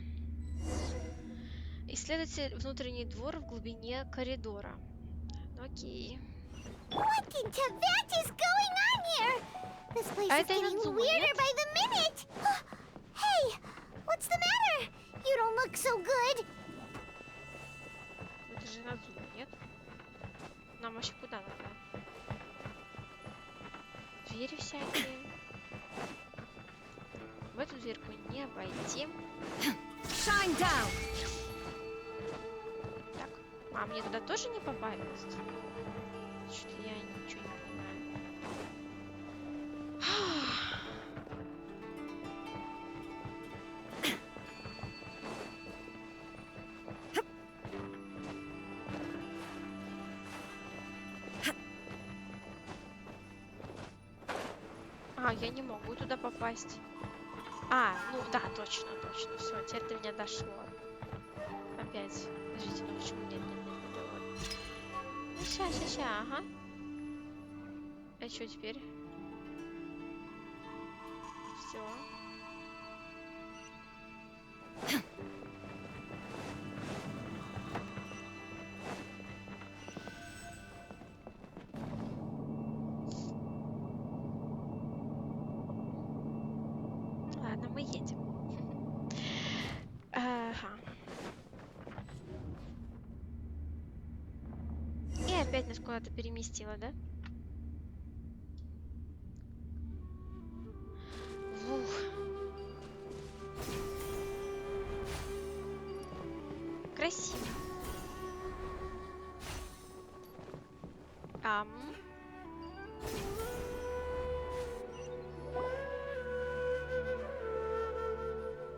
Исследуйте внутренний двор в глубине коридора. Окей. What in Tibet is going on here? This place is Это getting Инадзума, weirder нет? by the minute. Hey, what's the matter? You don't look so good. Это же Инадзума, нет? Нам вообще куда надо? Двери всякие. В эту дверку не войти. Shine down. Так, а мне туда тоже не попасть? Что-то я ничего не понимаю. А, я не могу туда попасть. А, ну да, точно, точно. Все, теперь до меня дошло. Опять. Подождите, ну почему нет, вот. Ну, ща, ага. А что теперь? Все. Ладно, мы едем. Ага. И опять нас куда-то переместила, да? Ух. Красиво.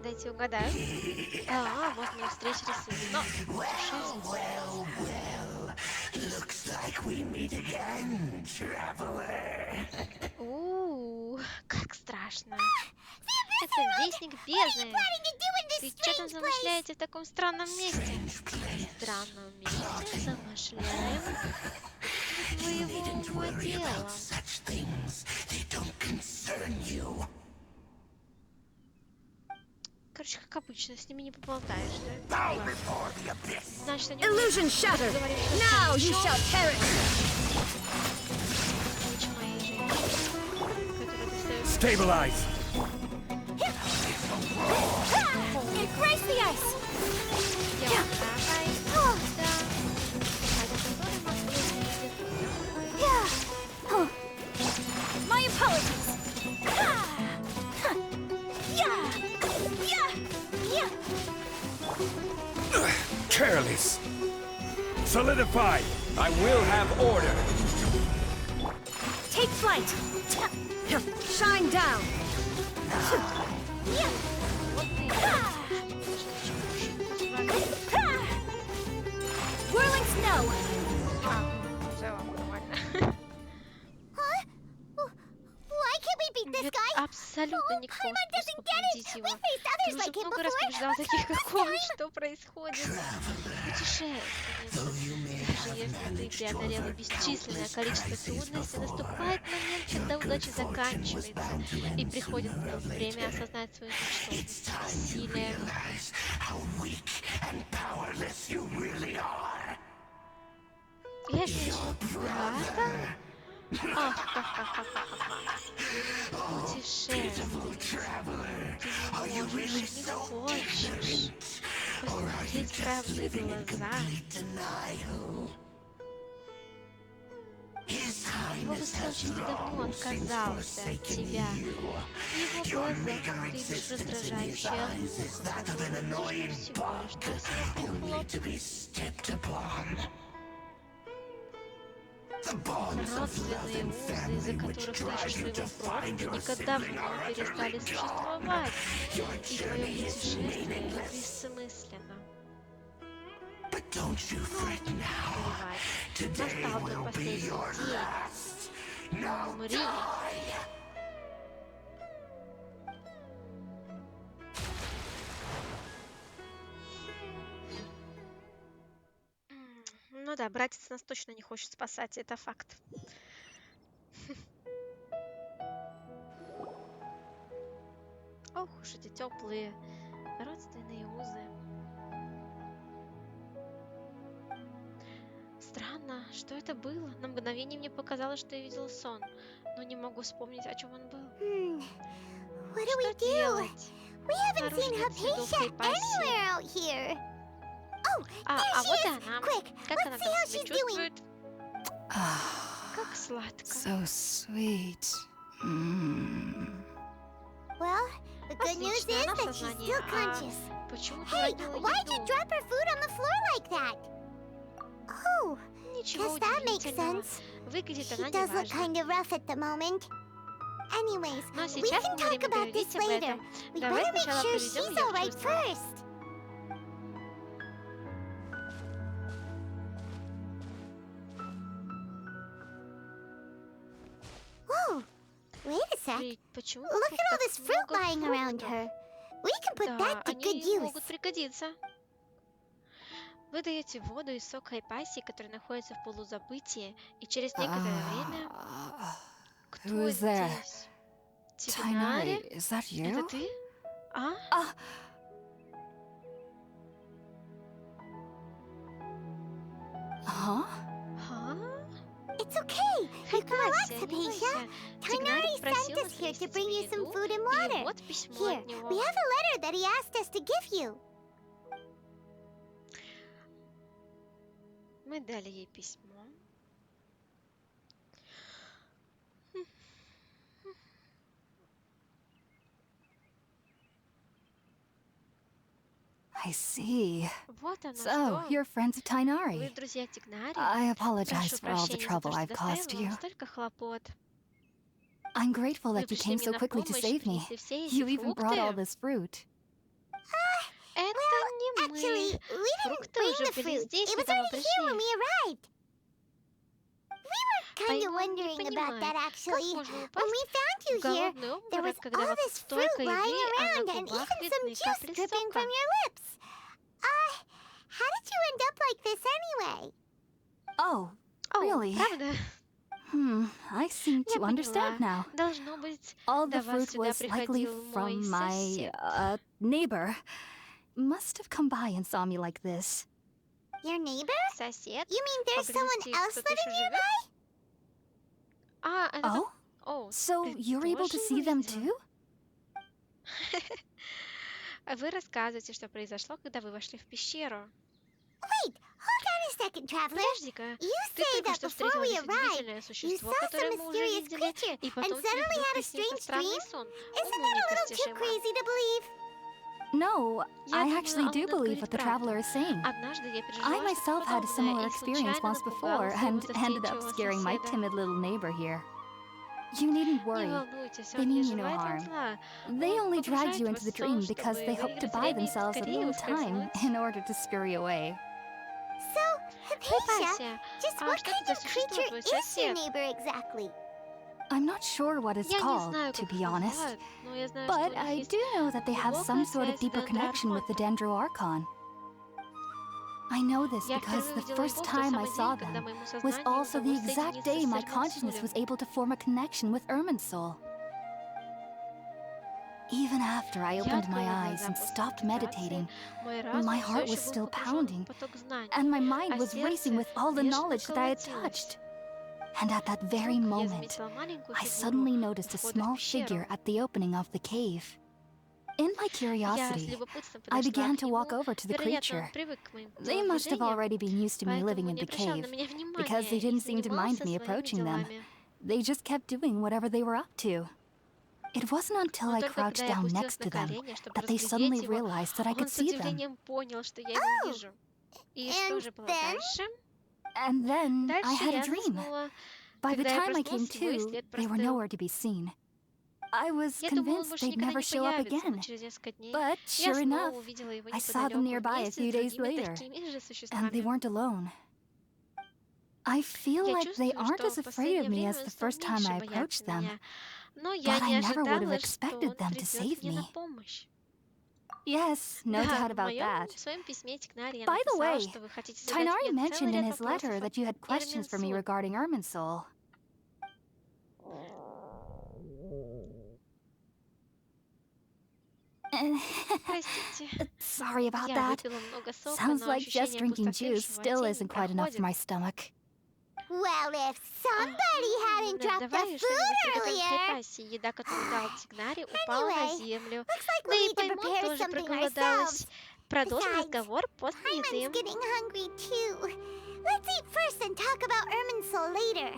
Дайте угадаю. Можно встреча рисунок. Как страшно. Это вестник бездны. Ты что там замышляете в таком странном месте? В странном месте замышляем твоего дела. Короче, как обычно, с ними не поболтаешь, да? Значит, они Illusion shattered. Now you shall perish. Stabilize! Embrace the ice! My apologies! Careless! Solidify! I will have order! Take flight. Shine down. Whirling snow! В целом нормально. Huh? Why can't we beat this Нет guy? абсолютно никакого Paimon doesn't способа get победить it. его. We faced Ты others уже like him много раз before. побеждал таких, This как он. time. Что происходит? Путешествие. Даже если ты преодолела бесчисленное количество трудностей, наступает момент, когда удача заканчивается, и приходит время осознать свою мечту. Бессилие. Я слышу брата? Путешествие. Ты не можешь, не хочешь посмотреть правде в глаза. Его высочество давно отказался от тебя. В его глазах ты лишь раздражающая муха, которая нужно всего лишь навсего родственные узы, из-за которых тащишь своего родственника, давно перестали существовать, и твое путешествие бессмысленно. Настал твой последний день. Умри. Ну да, братец нас точно не хочет спасать, это факт. Ох уж эти теплые родственные узы. Странно, что это было? На мгновение мне показалось, что я видела сон, но не могу вспомнить, о чем он был. What do we Что do? делать? We haven't Снаружи seen нет следов Hypatia Хайпасии. anywhere out here. Oh, А there вот и she is. она. Quick, Как она let's see там how себя she's doing. чувствует? Как сладко. So sweet. Well, the good news Отлично, is она в that she's сознании. still conscious. Почему ты Hey, уронила why'd you еду? drop her food on the floor like that? Oh, Ничего guess that makes удивительного. sense. Выглядит She она does look неважно. kind of rough at the moment. Anyways, Но we сейчас can не talk время about говорить this об later. этом. We Давай better make сначала sure приведем she's ее в alright чувство. first. Whoa, wait a sec. Почему Look вокруг at all так this fruit много lying around фруктов? her. We can put Да, that to good они use. могут пригодиться. Вы даете воду и сок Хайпасии, который находится в полузабытии, и через некоторое время... Кто Who's there? здесь? Тигнари? Tighnari, is that you? Это ты? А? Huh? А? It's okay. You can relax, Хайпасия, не Hypatia. бойся. Tynari Тигнари просил sent us нас here to принести bring you тебе some еду, food and и water. вот письмо Here, от него. we have a letter that he asked us to give you. Мы дали ей письмо. I see. Вот оно So, что. you're friends of Вы Tighnari. друзья Тигнари? I apologize Прошу for all the прощения за trouble то, I've что caused доставила you. вам столько хлопот. I'm grateful Вы that you пришли came мне so на quickly to помощь, save me. принесли все эти You even brought all фрукты. this fruit. Это не Actually, мы. we didn't Фрукты bring уже the были fruit. здесь, It was когда мы already here when пришли. we arrived. We were kind of Пойму, не wondering about that понимаю, actually. как можно When упасть we found в you here, голодный there was обморок, когда all вокруг this fruit столько lying еды, а around на and губах even some видны juice капли dripping сока. from your lips. How did you end up like this anyway? Oh, О, really? правда? I seem Я to understand поняла. now. Должно быть, All до the вас fruit сюда was likely приходил мой from my сосед. neighbor. Must have come by and saw me like this. Your neighbor? Сосед? You mean there's someone Поблизости else кто-то еще living живет? nearby? А, это... Oh, О, so ты you're able to тоже see его them видела? too? Вы рассказываете, что произошло, когда вы вошли в пещеру. Wait, hold on a second, traveler. Подожди-ка, You ты say только that что before встретила we здесь arrived, удивительное you существо, saw some которое мы уже mysterious видели, creature и and потом тебе suddenly вдруг had a приснился strange странный dream? сон. Isn't Уму that a little too непостижимо. crazy to believe? No, Я I думаю, actually он do believe говорит what the правду. traveler is saying. Однажды я I пережила что-то myself had a подобное similar и experience случайно once напугала before своего and ended up застенчивого scaring my соседа. timid little neighbor here. You needn't Не worry. волнуйтесь, They он не mean you no желает вам harm. зла. They Он only dragged погружает you вас into the в сон, dream because чтобы they hope to выиграть buy время и themselves a поскорее little time ускользнуть. in order to scurry away. So, Hypatia, Хайпасия, just а what что kind это of за существо creature твой is your сосед? neighbor exactly? I'm not sure what it's Я не called, знаю, to как be их honest. называют, но я знаю, что But у них I есть do know that they have some глубокая sort of связь с deeper connection with the Дендрархонтом. Dendroarchon. I know this Я because впервые the увидела first его в тот time I самый saw день, когда them моему was сознанию also the удалось exact соединиться day с my consciousness was Эрминсулем. able to form a connection with Irminsul. Even after I Я opened my открыла eyes глаза and после stopped медитации, meditating, мой my разум все heart еще was был still погружен pounding, в поток знаний, and my mind а was racing сердце with all the бешено knowledge that I had колотилось. touched. And at that very Вдруг я moment, заметила маленькую I фигуру suddenly у noticed a входа в small пещеру. figure at the opening of the cave. In my Я с curiosity, любопытством I подошла began к to walk нему. over to the Вероятно, он creature. привык к моим They must have телодвижениям, already been used to me living поэтому in не the обращал на cave, меня because they внимания и didn't seem to mind занимался me своими approaching them. делами. They just kept doing whatever they were up to. It wasn't until Но I только crouched когда я down опустилась next на to them колени, чтобы that they suddenly разглядеть его, realized that I он could с see them. удивлением понял, что я его Oh, вижу. И что and же было then? дальше? And then I Дальше had a я dream. заснула. By the Когда я time I came проснулась, его to, след they were простыл. nowhere to be seen. I was Я думала, он convinced больше they'd никогда never не show up появится, но again. через несколько дней But я sure снова enough, увидела его I saw them неподалеку nearby a вместе few с days другими later, такими же and they существами. weren't alone. I feel Я like they чувствую, aren't что as в afraid последнее of me время as он the стал first time меньше I бояться approached them. меня. Но я But не I never would have ожидала, что expected он them to придет save мне на me. помощь. Yes, no doubt about that. By the way, Tainari mentioned in his letter that you had questions for me regarding Irminsul. Sorry about that. Sounds like just drinking juice still isn't quite enough for my stomach. Well, if somebody hadn't dropped the food earlier... Anyway, looks like we'll need to prepare something ourselves. Besides, Paimon's getting hungry too. Let's eat first and talk about Irminsul later.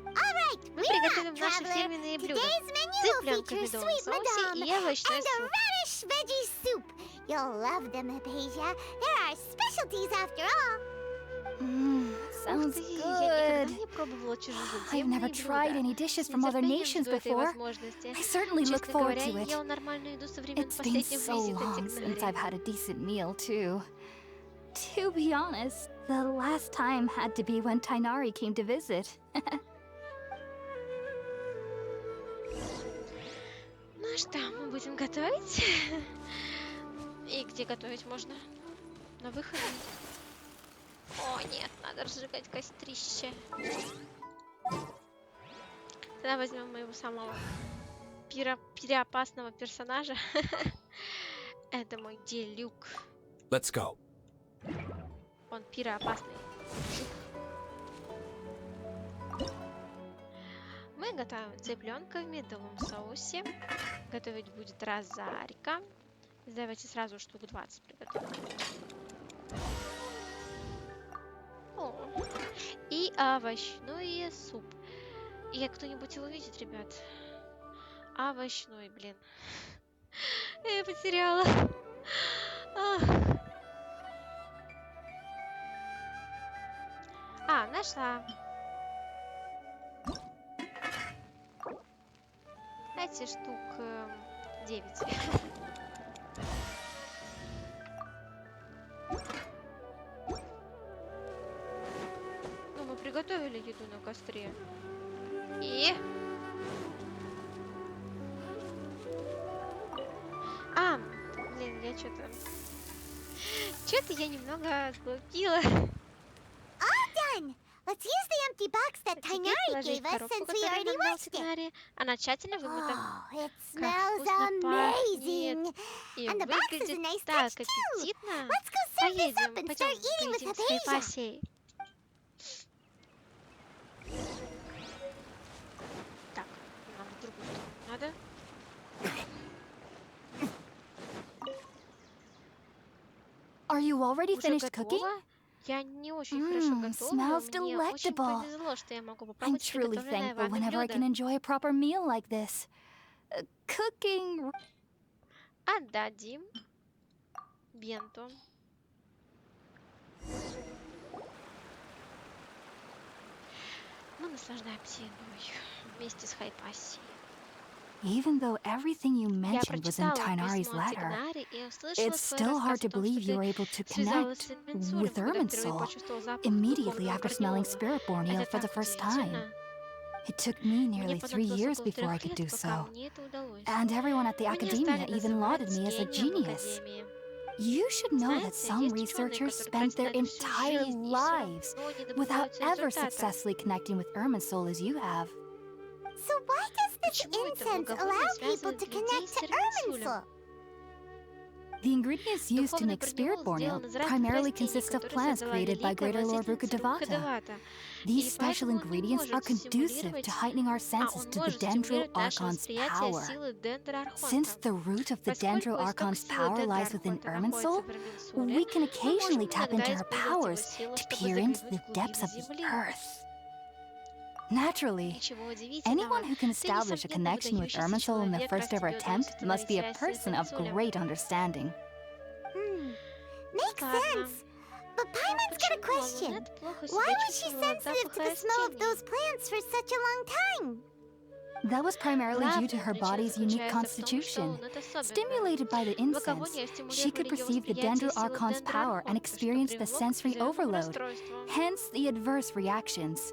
Alright, we're up, traveler. Today's menu will feature sweet madame and a radish veggie soup. You'll love them, Hypatia. They're our specialties after all. Sounds good. I've never tried any dishes from other nations before. I certainly look forward to it. It's been so long since I've had a decent meal, too. To be honest, the last time had to be when Tainari came to visit. Ну что, мы будем готовить? И где готовить можно? На выходе? О, нет, надо разжигать кострище. Тогда возьмем моего самого пироопасного персонажа. Это мой Делюк. Let's go. Он пироопасный. Мы готовим цыпленка в медовом соусе. Готовить будет Розарика. Давайте сразу штук 20 приготовим. И овощной суп. И кто-нибудь его видит, ребят? Овощной, блин. Я потеряла. Нашла. Дайте штук 9. Ну, мы приготовили еду на костре. И... блин, я что-то я немного сглупила. Let's use the empty box that Tainari gave us since we already washed it. Она тщательно вымыта. Oh, it smells amazing. And the box is a nice touch too. Let's go serve this up and start eating with Hypatia. Так, нам в другую сторону надо. Are you already finished cooking? Я не очень хорошо готовлю. Smells Мне очень delectable. повезло, что я могу I'm попробовать truly приготовленное thankful вами whenever I can блюдо. enjoy a proper meal like this. Cooking... Отдадим Бенту. Мы наслаждаемся едой вместе с Хайпассией. Even though everything you mentioned was in Tainari's letter, it's still hard to believe you were able to connect with Irminsul immediately after smelling Spiritborn ale for the first time. It took me nearly 3 years before I could do so, and everyone at the academia even lauded me as a genius. You should know that some researchers spent their entire lives without ever successfully connecting with Irminsul as you have. So why does this incense allow people to connect to Irminsul? The ingredients used to make Spiritborn ale primarily consist of plants created by Greater Lord Rukkhadevata. These special ingredients are conducive to heightening our senses to the Dendro Archon's power. Since the root of the Dendro Archon's power lies within Irminsul, we can occasionally tap into her powers to peer into the depths of the earth. Naturally, anyone who can establish a connection with Irminsul in their first ever attempt must be a person of great understanding. Makes sense. But Paimon's got a question. Why was she sensitive to the smell of those plants for such a long time? That was primarily due to her body's unique constitution. Stimulated by the incense, she could perceive the Dendro Archon's power and experience the sensory overload, hence the adverse reactions.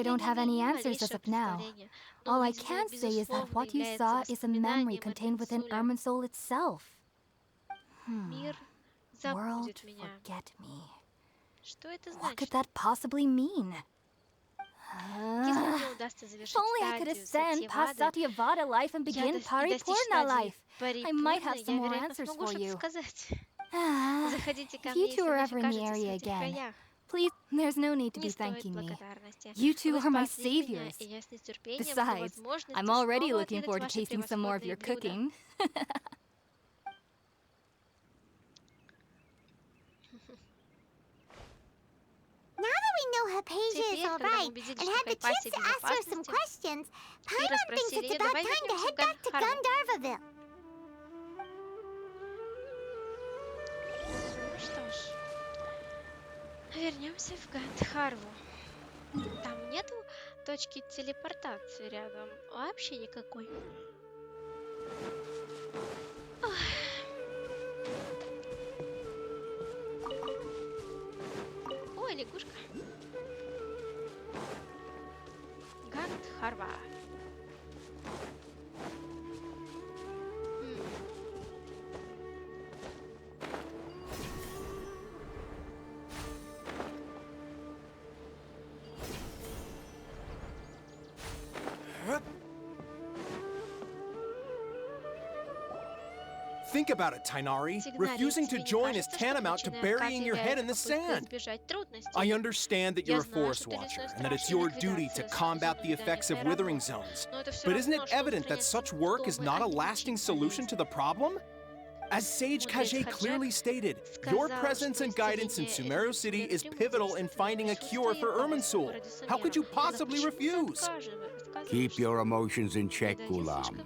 I don't have any answers as of now. All I can say is that what you saw is a memory contained within Irminsul itself. World forget me. What could that possibly mean? Если мне удастся If завершить only I could стадию ascend past Satyavada Satyavada life and и begin достичь Paripurna стадии life, I might have Парипурны, some я, more вероятно, answers смогу for что-то you. сказать. If Заходите ко you мне, two если are вновь ever in the окажетесь в area этих again, краях. please, there's no need to Не be стоит thanking me. благодарности. You two Вы are my спасли меня, saviors. и я с нетерпением жду Besides, возможности I'm already снова looking отведать forward to ваши tasting some more of your превосходные блюда. cooking. Now that we know Hypatia is Теперь, all когда мы right убедились, and что had the chance Hypatia to в ask her some безопасности, questions, и Paimon thinks расспросили it's ее, about давай time to вернемся head в back to Гандхарву. Gandharvaville. Ну что ж, вернемся в Гандхарву. Там нету точки телепортации рядом, вообще никакой. Ох. Ой, лягушка. Гандхарва. Think about it, Tainari. Refusing to join is tantamount to burying your head in the sand. I understand that you're a forest watcher and that it's your duty to combat the effects of withering zones. But isn't it evident that such work is not a lasting solution to the problem? As Sage Kage clearly stated, your presence and guidance in Sumeru City is pivotal in finding a cure for Irminsul. How could you possibly refuse? Keep your emotions in check, Gulam.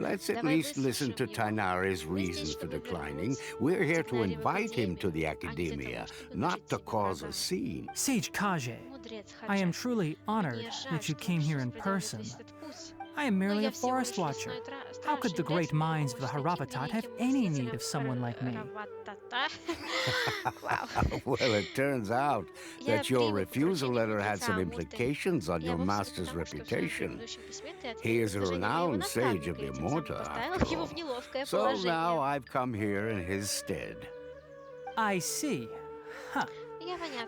Let's at least listen to Tainari's reasons for declining. We're here to invite him to the academia, not to cause a scene. Sage Kage, I am truly honored that you came here in person. I am merely a forest watcher. How could the great minds of the Haravatat have any need of someone like me? Well, it turns out that your refusal letter had some implications on your master's reputation. He is a renowned sage of Immorta, after all. So now I've come here in his stead. I see. Huh.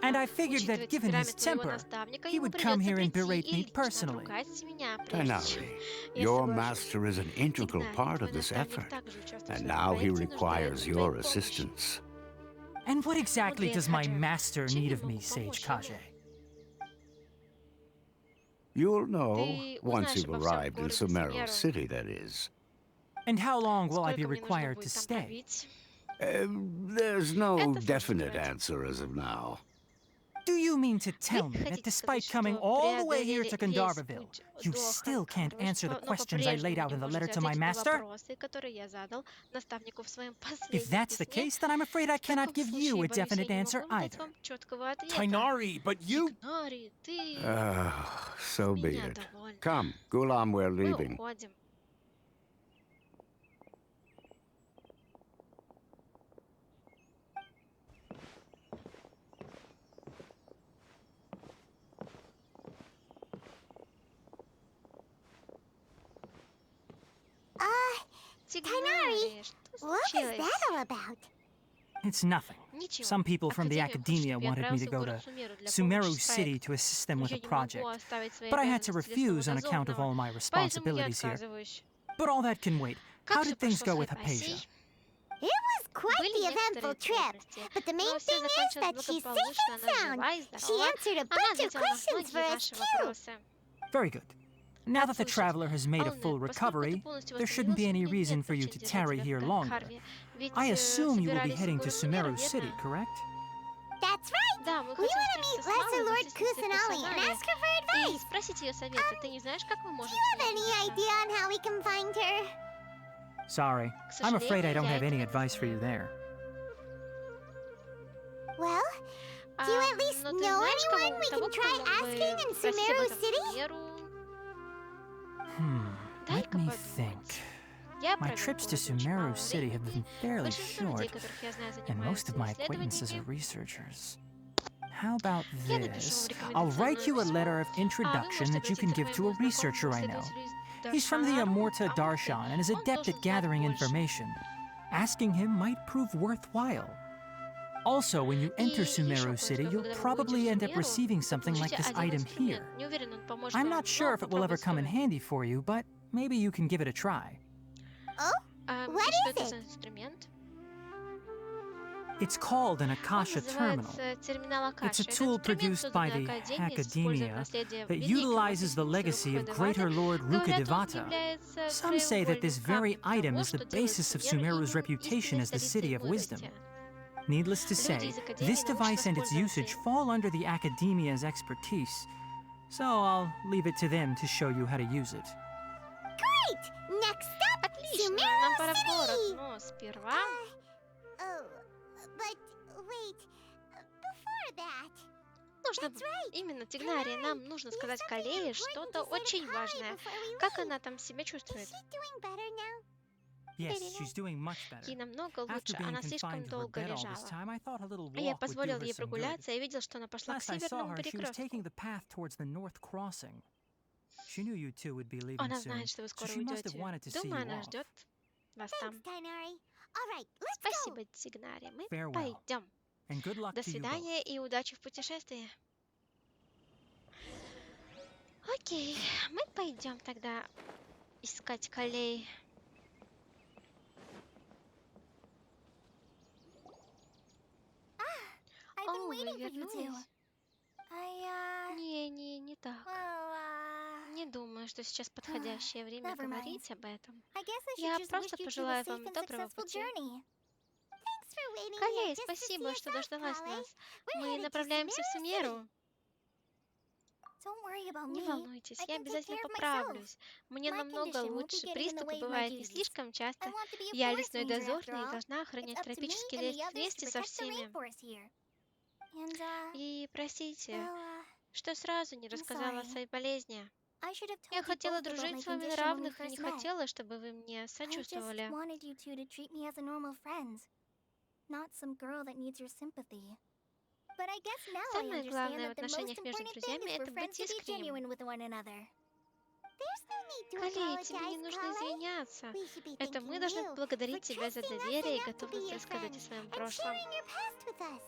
And I figured that given his temper, he would come here and berate me personally. Tainari, your master is an integral part of this effort, and now he requires your assistance. And what exactly does my master need of me, Sage Kage? You'll know once you've arrived in Sumeru City, that is. And how long will I be required to stay? There's no definite answer as of now. Do you mean to tell me that despite coming all the way here to Gandharvaville, you still can't answer the questions I laid out in the letter to my master? If that's the case, then I'm afraid I cannot give you a definite answer either. Tainari, but you... So be it. Come, Gulam, we're leaving. Tainari, what was that all about? It's nothing. Some people from the academia wanted me to go to Sumeru City to assist them with a project, but I had to refuse on account of all my responsibilities here. But all that can wait. How did things go with Hypatia? It was quite the eventful trip, but the main thing is that she's safe and sound. She answered a bunch of questions for us, too. Very good. Now that the traveler has made a full recovery, there shouldn't be any reason for you to tarry here longer. I assume you will be heading to Sumeru City, correct? That's right! We want to meet Lesser Lord Kusanali and ask her for advice. Do you have any idea on how we can find her? Sorry, I'm afraid I don't have any advice for you there. Well, do you at least know anyone we can try asking in Sumeru City? Let me think. My trips to Sumeru City have been fairly short, and most of my acquaintances are researchers. How about this? I'll write you a letter of introduction that you can give to a researcher I know. He's from the Immorta Darshan and is adept at gathering information. Asking him might prove worthwhile. Also, when you enter И еще Sumeru City, кое-что, you'll когда вы probably будете в end up Сумеру, receiving something like получите this один item here. инструмент. Не уверен, он поможет I'm вам, not sure но if it will ever come in попробуй handy for you, but maybe you can give it a try. Oh? стоит. What И что is это it? за инструмент? It's called an Он Akasha terminal. называется терминал It's a Акаши. Это tool инструмент, produced by созданный the Академией с использованием academia наследия that великого utilizes the писателя legacy of Devata. Greater Lord Говорят, он Rukkhadevata. является Some say that this very краеугольным item камнем is the того, что делает basis of Сумеру Sumeru's reputation истинной as the столицей city of wisdom. мудрости. Needless to Люди say, из Академии this научно device and its воспользоваться usage им. fall under the academia's expertise, so I'll leave it to them to show you how to use it. Great! Next up, Отлично, нам пора в Sumeru город, City! но сперва Oh, but wait. Before that, нужно... that's right. Именно, Тигнария, нам нужно сказать Калее что-то очень важное. Как она там себя Is чувствует? she doing better now? Yes, she's doing much better. Ей намного After лучше, being она слишком confined to her долго bed all this лежала. time, I thought a little Я walk would do позволил her ей some good. прогуляться и видел, что она пошла к Last I saw северному her, she was перекрестку. taking the path towards the north crossing. She knew you two would be leaving Она soon, знает, что вы so скоро she must have уйдете. wanted to see Думаю, you она off. ждет вас там. Thanks, Tainari. All right, let's go. Спасибо, Тигнария. Мы Farewell. пойдем. And good luck До to you both. свидания и удачи в путешествии. Окей, мы пойдем тогда искать Калей. I've О, been вы waiting for you two. вернулись? Не так. Не думаю, что сейчас подходящее время never mind. говорить об этом. I guess I should Я just просто wish you two a пожелаю safe вам and доброго successful пути. journey. Thanks for waiting Калей, here just to see спасибо, us что off, дождалась Kale. нас. We're Мы headed to направляемся в Sumeru City. Сумеру. Don't worry about Не me. волнуйтесь, I я can take обязательно care of myself. поправлюсь. Мне My намного condition won't be лучше. getting in the Приступы way of my бывают не duties. слишком I часто. want to be a Я forest лесной ranger after дозорный и all. должна It's охранять up to me тропический and лес the others вместе to со protect the всеми. rainforest here. And И простите, well, что сразу не I'm рассказала о sorry. своей болезни. I should have Я told you хотела both about дружить my с вами на condition when we равных и не first met. хотела, чтобы вы мне I just сочувствовали. wanted you two to treat me as a normal friend, not some girl that needs your sympathy. But I guess now I Самое understand главное в that the most отношениях между important thing друзьями is for это friends быть to be искренним. genuine with one another. There's no need to Калей, тебе не apologize, нужно Kale. извиняться. We should be Это мы thanking должны you благодарить for тебя за trusting us доверие и enough to be готовность your рассказать о friend своем and прошлом. sharing your past with us.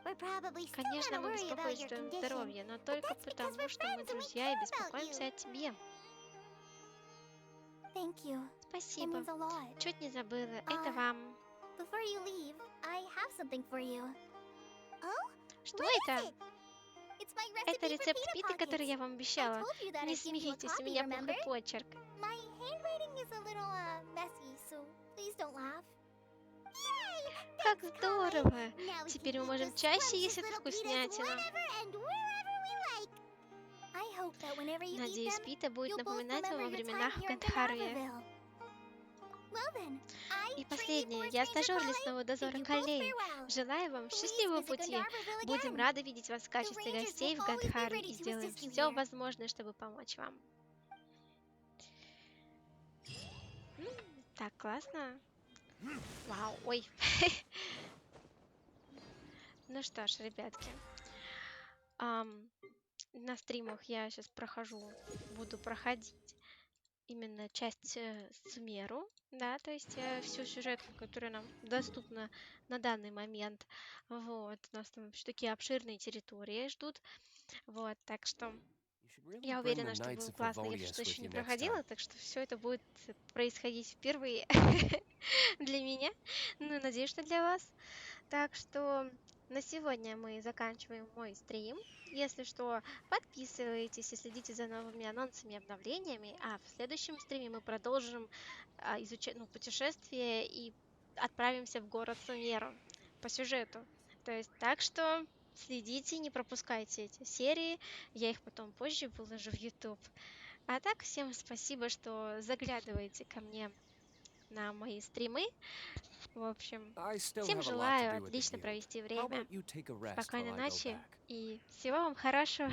We're probably still Конечно, gonna мы worry about беспокоимся your о твоем condition, здоровье, но but только that's because потому, we're что мы friends and we друзья и care about беспокоимся you. о тебе. Thank you. It Спасибо. means a lot. Чуть не забыла. Это вам. Before you leave, I have something for you. Oh? Что What is это? it? It's my Это recipe for рецепт pita питы, который pockets. я вам I обещала. told you that Не I'd give you a смейтесь, у copy, меня remember? плохой почерк. My handwriting is a little messy, so please don't laugh. Yay! Как Thanks, Kale. здорово! Now we Теперь can мы eat можем the чаще есть scrumptious эту little pitas вкуснятину. whenever and wherever we like. I hope that whenever you eat Надеюсь, them, пита будет you'll both напоминать вам remember о your time временах в here in Гандхарве. Gandharville. Well then, И I, последнее. Trinity Я Forest Ranger стажер Kale, лесного bid дозора you both Калей. farewell. Желаю вам Please счастливого visit пути. Gandharville Будем again. рады видеть вас в качестве Rangers гостей will в always be Гандхаре ready и to сделаем assist you все here. возможное, чтобы помочь вам. Так, классно. Вау, ой. Ну что ж, ребятки. На стримах я сейчас буду проходить именно часть Сумеру, да, то есть всю сюжетку, которая нам доступна на данный момент. Вот, нас там вообще такие обширные территории ждут. Вот, так что я уверена, что будет классно. Я просто еще не проходила, так что все это будет происходить впервые для меня. Ну, надеюсь, что для вас. Так что на сегодня мы заканчиваем мой стрим. Если что, подписывайтесь и следите за новыми анонсами и обновлениями. А в следующем стриме мы продолжим изучать путешествие и отправимся в город Сумеру по сюжету. То есть так что следите, не пропускайте эти серии. Я их потом позже выложу в YouTube. А так, всем спасибо, что заглядываете ко мне на мои стримы. В общем, всем желаю отлично провести время. Спокойной ночи и всего вам хорошего.